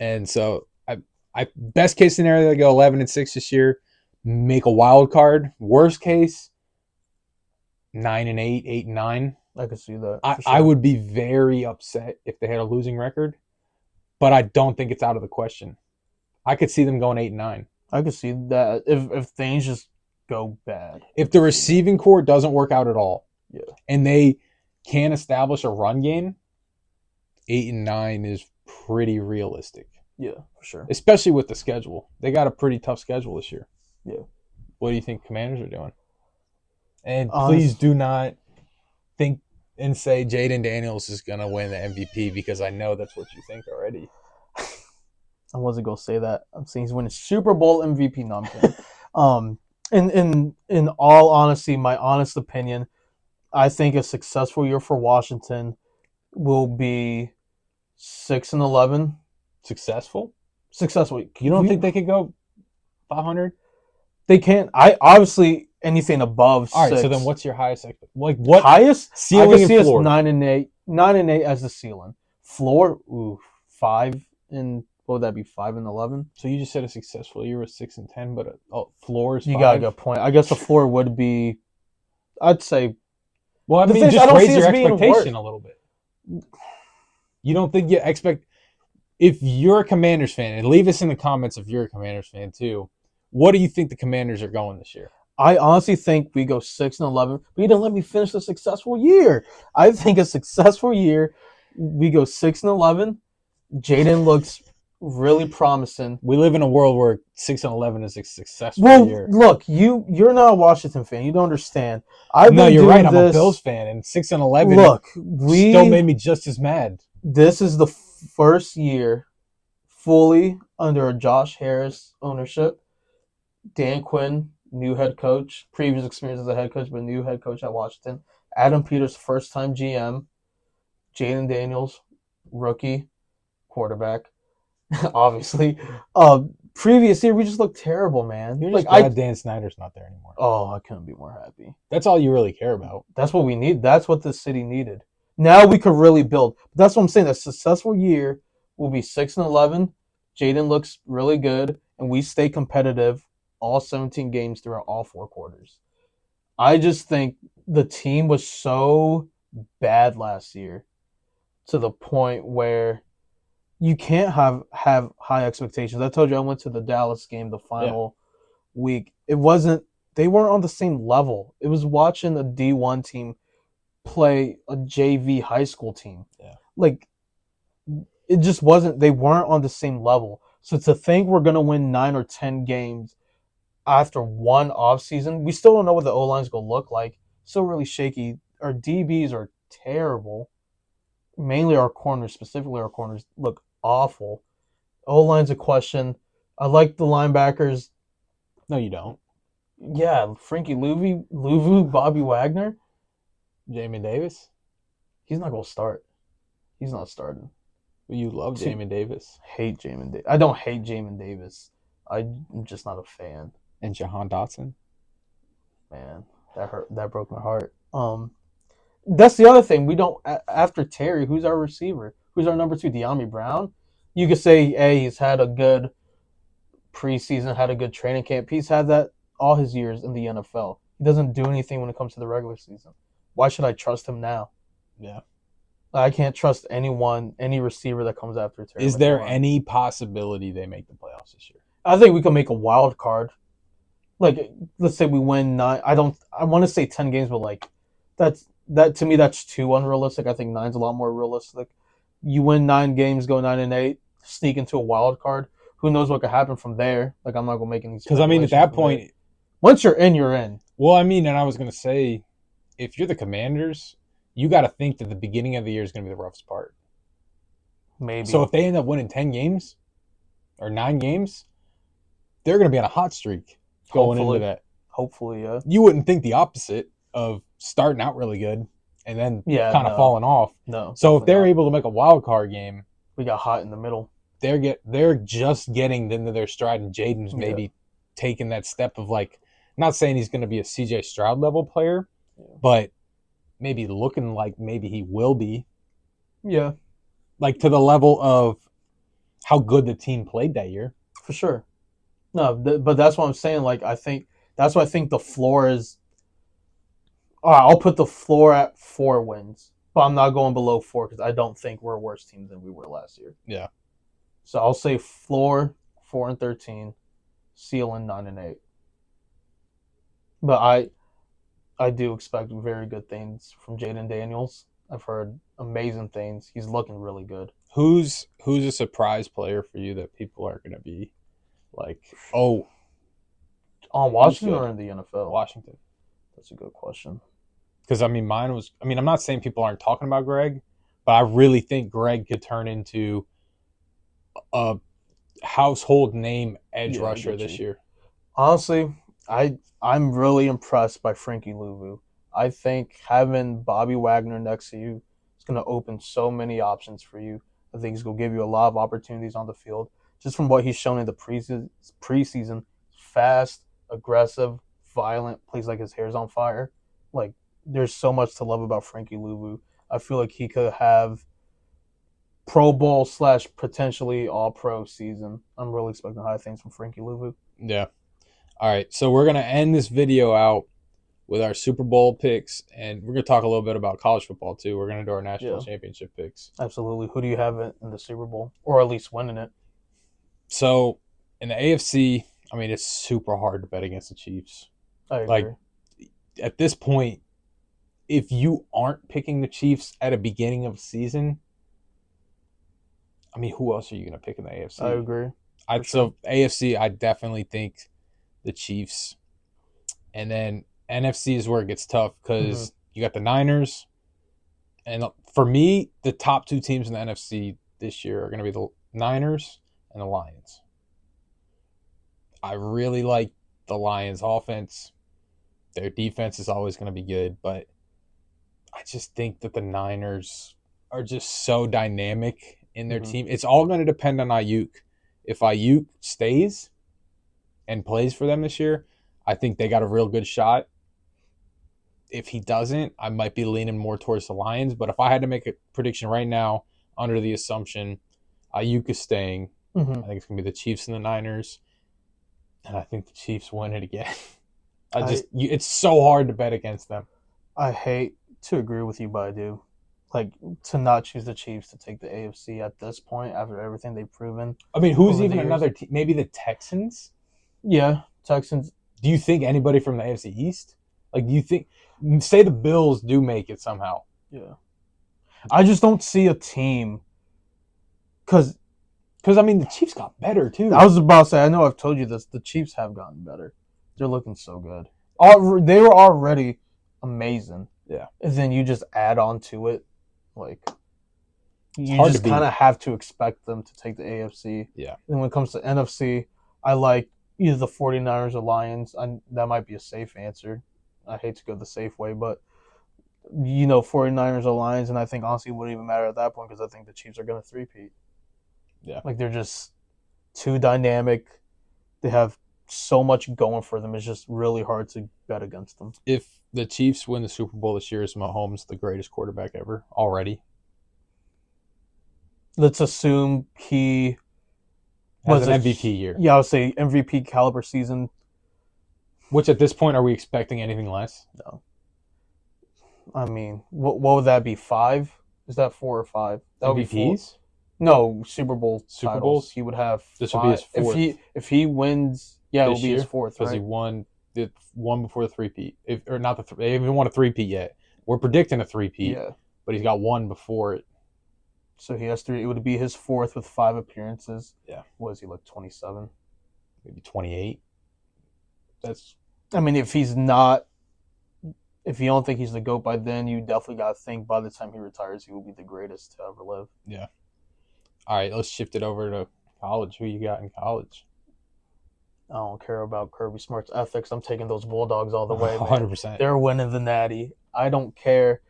And so, I best case scenario, they go 11-6 this year, make a wild card. Worst case, 9-8, 8-9. I could see that. I would be very upset if they had a losing record, but I don't think it's out of the question. I could see them going 8-9. I could see that if things just go bad. If the receiving core doesn't work out at all, yeah, and they can't establish a run game, 8-9 is pretty realistic. Yeah, for sure. Especially with the schedule. They got a pretty tough schedule this year. Yeah. What do you think Commanders are doing? And please do not think and say Jaden Daniels is going to win the MVP, because I know that's what you think already. I wasn't going to say that. I'm saying he's winning Super Bowl MVP. No, I'm kidding. In all honesty, my honest opinion, I think a successful year for Washington will be 6-11. Successful? Successful. You don't think they could go 500? They can't. I obviously, anything above All right, 6. so then what's your highest? Like what Highest? ceiling I could and see us floor? 9-8. 9-8 as the ceiling. Floor, 5 and what would that be? 5-11. So you just said a successful year was 6-10, but floor is You got a 5. good point. I guess the floor would be. I'd say Well, I the mean, thing is, I just don't raise see your us being worse. expectation a little bit. You don't think you expect if you're a Commanders fan, and leave us in the comments if you're a Commanders fan too. What do you think the Commanders are going this year? I honestly think we go 6-11. But you didn't let me finish the successful year. I think a successful year, we go 6-11. Jaden looks really promising. We live in a world where 6-11 is a successful year. Look, you're not a Washington fan. You don't understand. I've No, been you're doing right. I'm a this. Bills fan, and 6-11 Look, still made me just as mad. This is the first year fully under a Josh Harris ownership. Dan Quinn, new head coach, previous experience as a head coach, but new head coach at Washington. Adam Peters, first time GM. Jaden Daniels, rookie quarterback, obviously. Previous year, we just looked terrible, man. You're just glad Dan Snyder's not there anymore. I couldn't be more happy. That's all you really care about. That's what we need. That's what the city needed. Now we could really build. That's what I'm saying. A successful year will be 6-11. Jaden looks really good, and we stay competitive all 17 games throughout all 4 quarters. I just think the team was so bad last year to the point where you can't have high expectations. I told you I went to the Dallas game the final week. They weren't on the same level. It was watching a D1 team play a JV high school team. Yeah. Like, it just wasn't, they weren't on the same level. So to think we're going to win 9 or 10 games after one off season, we still don't know what the O-line's going to look like. Still really shaky. Our DBs are terrible. Mainly our corners, specifically our corners, look awful. O-line's a question. I like the linebackers. No, you don't. Yeah, Frankie Louvu, Bobby Wagner. Jamin Davis? He's not going to start. He's not starting. But you love Jamin Davis. Hate Jamin Davis. I don't hate Jamin Davis. I'm just not a fan. And Jahan Dotson? Man, that hurt. That broke my heart. That's the other thing. We don't, after Terry, who's our receiver? Who's our number 2? De'Ami Brown? You could say, hey, he's had a good preseason, had a good training camp. He's had that all his years in the NFL. He doesn't do anything when it comes to the regular season. Why should I trust him now? Yeah. I can't trust any receiver that comes after Terry. Is there any possibility they make the playoffs this year? I think we could make a wild card. Like, let's say we win 9. I want to say 10 games, but like, that to me, that's too unrealistic. I think 9's a lot more realistic. You win 9 games, go 9-8, sneak into a wild card. Who knows what could happen from there? Like, I'm not going to make any. Because I mean, at that point, once you're in, you're in. Well, I mean, and I was going to say, if you're the Commanders, you got to think that the beginning of the year is going to be the roughest part. Maybe. So if they end up winning 10 games or 9 games, they're going to be on a hot streak going into that. Hopefully, yeah. You wouldn't think the opposite of starting out really good and then kind of falling off. No. So if they're able to make a wild card game, we got hot in the middle. They're just getting into their stride, and Jaden's maybe taking that step of, like, not saying he's going to be a CJ Stroud level player, but maybe looking like maybe he will be. Yeah. Like, to the level of how good the team played that year. For sure. No, but that's what I'm saying. Like, that's why I think the floor is. All right, I'll put the floor at 4 wins, but I'm not going below 4 because I don't think we're a worse team than we were last year. Yeah. So I'll say floor 4-13, ceiling 9-8. But I do expect very good things from Jaden Daniels. I've heard amazing things. He's looking really good. Who's a surprise player for you that people are going to be like, oh, on Washington or in the NFL? Washington. That's a good question. Because, I mean, I'm not saying people aren't talking about Greg, but I really think Greg could turn into a household name edge rusher this year. Honestly, I'm really impressed by Frankie Louvu. I think having Bobby Wagner next to you is going to open so many options for you. I think he's going to give you a lot of opportunities on the field. Just from what he's shown in the preseason, fast, aggressive, violent, plays like his hair's on fire. Like, there's so much to love about Frankie Louvu. I feel like he could have Pro Bowl / potentially All Pro season. I'm really expecting high things from Frankie Louvu. Yeah. All right. So we're gonna end this video out with our Super Bowl picks, and we're gonna talk a little bit about college football too. We're gonna do our national championship picks. Absolutely. Who do you have in the Super Bowl, or at least winning it? So in the AFC, I mean, it's super hard to bet against the Chiefs. I agree. Like, at this point, if you aren't picking the Chiefs at a beginning of the season, I mean, who else are you going to pick in the AFC? I agree. So AFC, I definitely think the Chiefs. And then NFC is where it gets tough because you got the Niners. And for me, the top two teams in the NFC this year are going to be the Niners and the Lions. I really like the Lions' offense. Their defense is always going to be good, but I just think that the Niners are just so dynamic in their team. It's all going to depend on Ayuk. If Ayuk stays and plays for them this year, I think they got a real good shot. If he doesn't, I might be leaning more towards the Lions. But if I had to make a prediction right now, under the assumption Ayuk is staying, I think it's going to be the Chiefs and the Niners. And I think the Chiefs win it again. It's so hard to bet against them. I hate to agree with you, but I do. Like, to not choose the Chiefs to take the AFC at this point after everything they've proven. I mean, who's even another team? Maybe the Texans? Yeah, Texans. Do you think anybody from the AFC East? Like, do you think, say the Bills do make it somehow? Yeah. I just don't see a team. Because, I mean, the Chiefs got better, too. I was about to say, I know I've told you this, the Chiefs have gotten better. They're looking so good. They were already amazing. Yeah. And then you just add on to it. Like, you just kind of have to expect them to take the AFC. Yeah. And when it comes to NFC, I like either the 49ers or Lions. That might be a safe answer. I hate to go the safe way, but 49ers or Lions, and I think honestly it wouldn't even matter at that point because I think the Chiefs are going to three-peat. Yeah. Like, they're just too dynamic. They have so much going for them. It's just really hard to bet against them. If the Chiefs win the Super Bowl this year, is Mahomes the greatest quarterback ever already? Let's assume he was an MVP year. Yeah, I would say MVP caliber season. Which at this point, are we expecting anything less? No. I mean, what would that be? 5? Is that 4 or 5? That would be 4. No, Super Bowl titles. He would have 5. This would be his 4th. If he wins, it will be his 4th, because he won before the three-peat. They haven't won a three-peat yet. We're predicting a three-peat, but he's got one before it. So he has 3. It would be his 4th with 5 appearances. Yeah. What is he, like 27? Maybe 28. I mean, if you don't think he's the GOAT by then, you definitely got to think by the time he retires, he will be the greatest to ever live. Yeah. All right, let's shift it over to college. Who you got in college? I don't care about Kirby Smart's ethics. I'm taking those Bulldogs all the way, man. 100%. They're winning the Natty. I don't care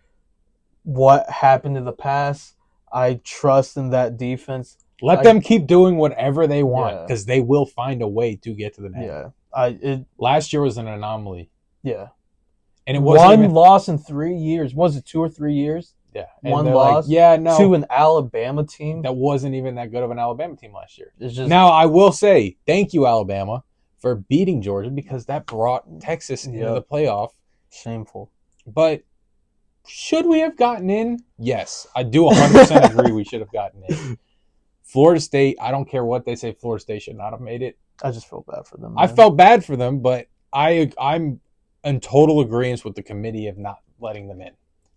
what happened in the past. I trust in that defense. Let them keep doing whatever they want because they will find a way to get to the Natty. Yeah. Last year was an anomaly. Yeah. And it wasn't one loss in 3 years. Was it 2 or 3 years? Yeah. One loss. To an Alabama team. That wasn't even that good of an Alabama team last year. It's just, now, I will say, thank you, Alabama, for beating Georgia because that brought Texas into the playoff. Shameful. But should we have gotten in? Yes. I do 100% agree we should have gotten in. Florida State, I don't care what they say, Florida State should not have made it. I just feel bad for them. Man. I felt bad for them, but I'm in total agreement with the committee of not letting them in.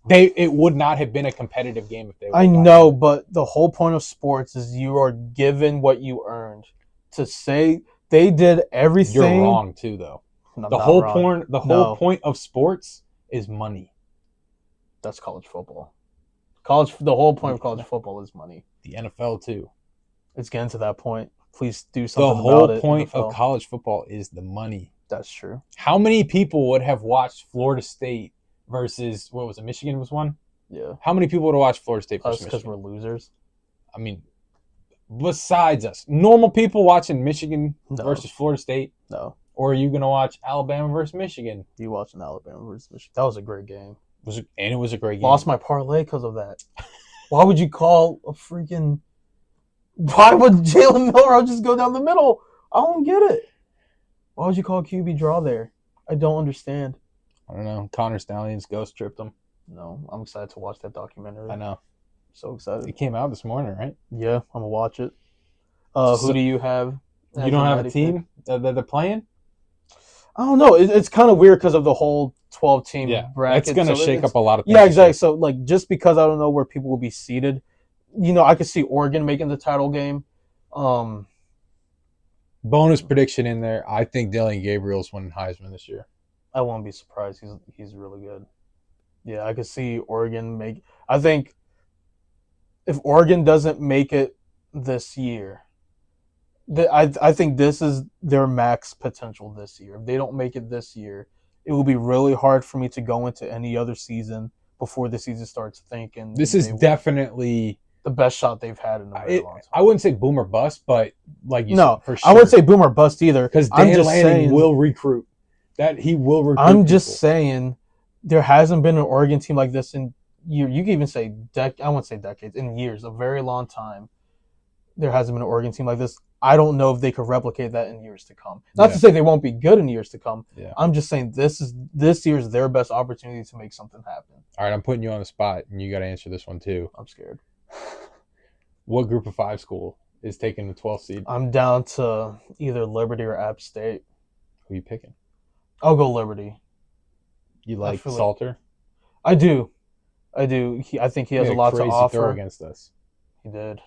It would not have been a competitive game if they would. I know, but the whole point of sports is you are given what you earned. To say they did everything. You're wrong too, though. The whole point of sports is money. That's college football. The whole point of college football is money. The NFL too. It's getting to that point. Please do something about it. The whole point of college football is the money. That's true. How many people would have watched Florida State versus, what was it, Michigan was one? Yeah. How many people would have watched Florida State versus Michigan? Us, because we're losers. I mean, besides us. Normal people watching Michigan versus Florida State? No. Or are you going to watch Alabama versus Michigan? You watching Alabama versus Michigan? That was a great game. And it was a great game. Lost my parlay because of that. Why would you call a freaking? Why would Jalen Milrow just go down the middle? I don't get it. Why would you call a QB draw there? I don't understand. I don't know. Connor Stallions ghost tripped him. No, I'm excited to watch that documentary. I know. So excited. It came out this morning, right? Yeah, I'm going to watch it. Who do you have? You don't have a team that they're playing? I don't know. It's kind of weird because of the whole 12-team bracket. It's going to shake up a lot of things. Yeah, exactly. So, like, just because I don't know where people will be seated, I could see Oregon making the title game. Bonus prediction in there. I think Dylan Gabriel's winning Heisman this year. I won't be surprised. He's really good. Yeah, I could see Oregon make. I think if Oregon doesn't make it this year, I think this is their max potential this year. If they don't make it this year, it will be really hard for me to go into any other season before the season starts thinking this is definitely the best shot they've had in a very long time. I wouldn't say boom or bust, but like you said, for sure. I wouldn't say boom or bust either. Because Dan Lanning will recruit. He will recruit. I'm just saying there hasn't been an Oregon team like this in years. You can even say I won't say decades, in years, a very long time. There hasn't been an Oregon team like this. I don't know if they could replicate that in years to come. Not to say they won't be good in years to come. Yeah. I'm just saying this year's their best opportunity to make something happen. All right, I'm putting you on the spot, and you got to answer this one too. I'm scared. What Group of 5 school is taking the 12th seed? I'm down to either Liberty or App State. Who are you picking? I'll go Liberty. You like Salter? I do. I think he has a lot to offer. Throw against us. He did.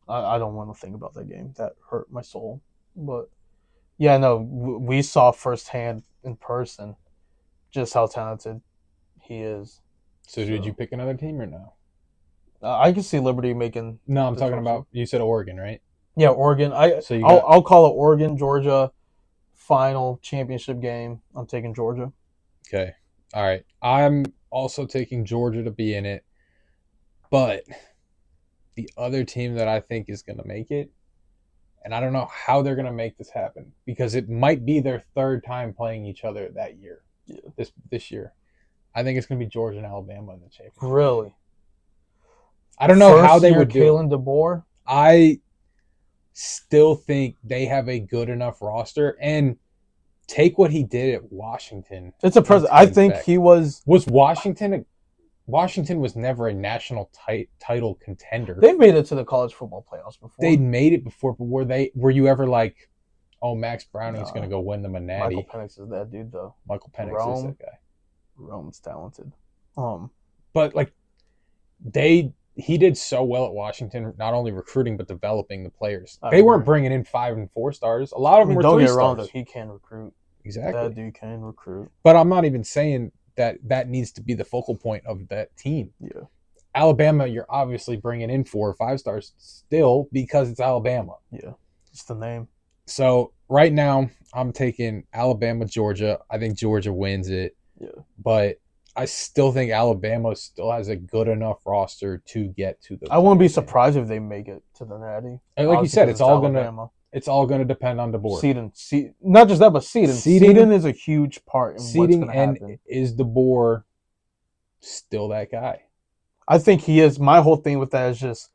I don't want to think about that game. That hurt my soul. But, yeah, no, we saw firsthand in person just how talented he is. So did you pick another team or no? I can see Liberty making... No, I'm talking about... You said Oregon, right? Yeah, Oregon. I'll call it Oregon, Georgia, final championship game. I'm taking Georgia. Okay. All right. I'm also taking Georgia to be in it. But... the other team that I think is going to make it, and I don't know how they're going to make this happen because it might be their third time playing each other that year, this year. I think it's going to be Georgia and Alabama in the championship. Really? I don't know how they would do it. Kalen DeBoer? I still think they have a good enough roster, and take what he did at Washington. It's a present. I think he was... Was Washington was never a national title contender. They've made it to the college football playoffs before. They'd made it before, but were you ever like, oh, Max Browning's going to go win them a natty? Michael Penix is that dude, though. Michael Penix is that guy. Rome's talented. But like, he did so well at Washington, not only recruiting but developing the players. They weren't bringing in 5 and 4 stars. A lot of them were 3 stars. Don't get wrong, though. He can recruit. Exactly. That dude can recruit. But I'm not even saying that needs to be the focal point of that team. Yeah. Alabama, you're obviously bringing in 4 or 5 stars still because it's Alabama. Yeah. It's the name. So right now, I'm taking Alabama, Georgia. I think Georgia wins it. Yeah. But I still think Alabama still has a good enough roster to get to the. I wouldn't be surprised if they make it to the natty. And like you said, it's all gonna depend on DeBoer. Seeding, not just that, but seeding. Seeding is a huge part in what's going to happen. And is DeBoer still that guy? I think he is. My whole thing with that is just,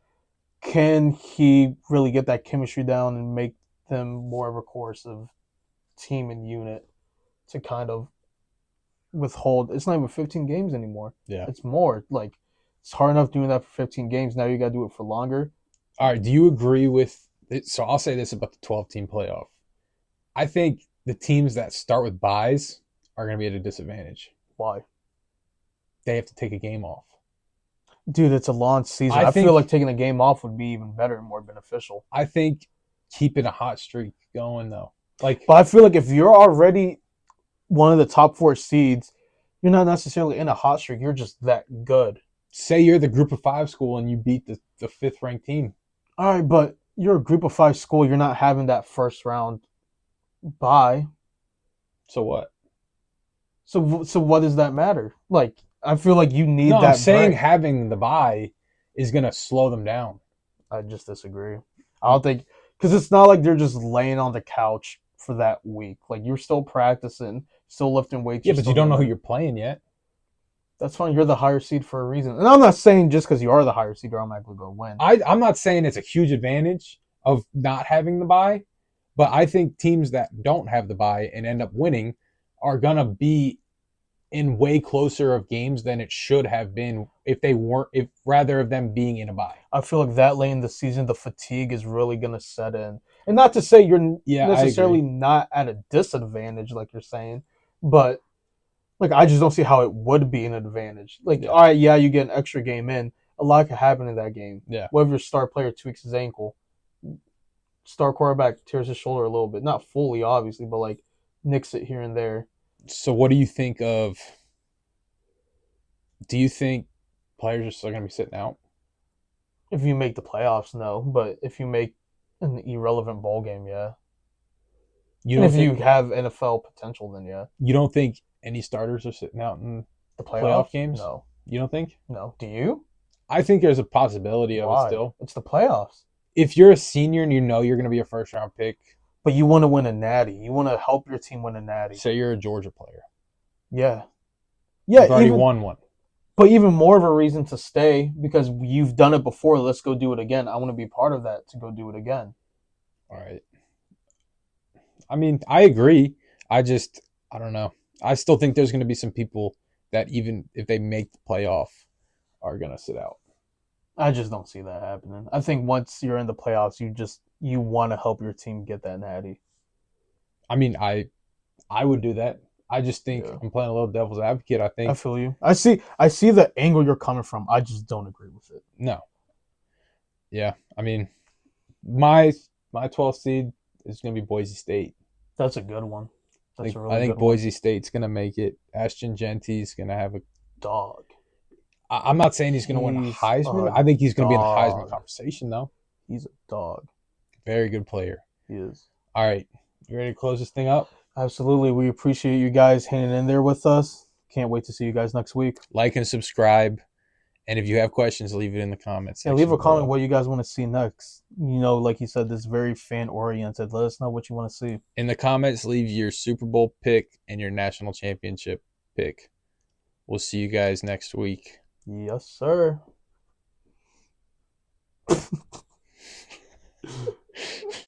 can he really get that chemistry down and make them more of a cohesive team and unit to kind of withhold? It's not even 15 games anymore. Yeah, it's more. Like, it's hard enough doing that for 15 games. Now you got to do it for longer. All right. Do you agree with? So I'll say this about the 12-team playoff. I think the teams that start with byes are going to be at a disadvantage. Why? They have to take a game off. Dude, it's a long season. I feel like taking a game off would be even better and more beneficial. I think keeping a hot streak going, though. But I feel like if you're already one of the top 4 seeds, you're not necessarily in a hot streak. You're just that good. Say you're the Group of 5 school and you beat the 5th-ranked team. All right, but you're a Group of 5 school. You're not having that first round bye. So what? So what does that matter? Like, I feel like you need that. I'm saying having the bye is going to slow them down. I just disagree. I don't think, because it's not like they're just laying on the couch for that week. Like you're still practicing, still lifting weights. Yeah, You're but you still don't know who gonna. you're playing yet. That's fine. You're the higher seed for a reason. And I'm not saying just because you are the higher seed, you're automatically going to win. I'm not saying it's a huge advantage of not having the bye, but I think teams that don't have the bye and end up winning are gonna be in way closer of games than it should have been if they weren't, if rather of them being in a bye. I feel like that late in the season, the fatigue is really going to set in. And not to say you're Yeah, I necessarily agree. not at a disadvantage, like you're saying, but like I just don't see how it would be an advantage. Like, Yeah, all right, yeah, you get an extra game in. A lot could happen in that game. yeah. What if your star player tweaks his ankle? Star quarterback tears his shoulder a little bit. Not fully, obviously, but like nicks it here and there. So, what do you think of? Do you think players are still gonna be sitting out? If you make the playoffs, no. But if you make an irrelevant bowl game, yeah. You And don't if you think have NFL potential, then yeah. you don't think any starters are sitting out in The playoff playoffs? games? No. You don't think? No. Do you? I think there's a possibility of it Why? still. It's the playoffs. If you're a senior and you know you're going to be a first round pick, But you want to win a natty. You want to help your team win a natty. say you're a Georgia player, Yeah. Yeah, you've already even won one. but even more of a reason to stay because you've done it before. Let's go do it again. I want to be part of that to go do it again. All right. I mean, I agree. I don't know. I still think there's going to be some people that even if they make the playoff are going to sit out. I just don't see that happening. I think once you're in the playoffs, you want to help your team get that natty. I mean, I would do that. I just think Yeah. I'm playing a little devil's advocate. I I think feel you. I see the angle you're coming from. I just don't agree with it. no. Yeah. I mean, my 12th seed is going to be Boise State. That's a good one. That's a really I think good Boise State's going to make it. Ashton Genty's going to have a. one. Dog. I'm not saying he's going to win a He's Heisman. a I think he's going to be in the Heisman dog. conversation, though. He's a dog. Very good player. He is. All right. You ready to close this thing up? Absolutely. We appreciate you guys hanging in there with us. Can't wait to see you guys next week. Like and subscribe. And if you have questions, leave it in the comments Yeah, section. leave a comment below. what you guys want to see next. You know, like you said, this is very fan oriented. Let us know what you want to see. In the comments, leave your Super Bowl pick and your national championship pick. We'll see you guys next week. Yes, sir.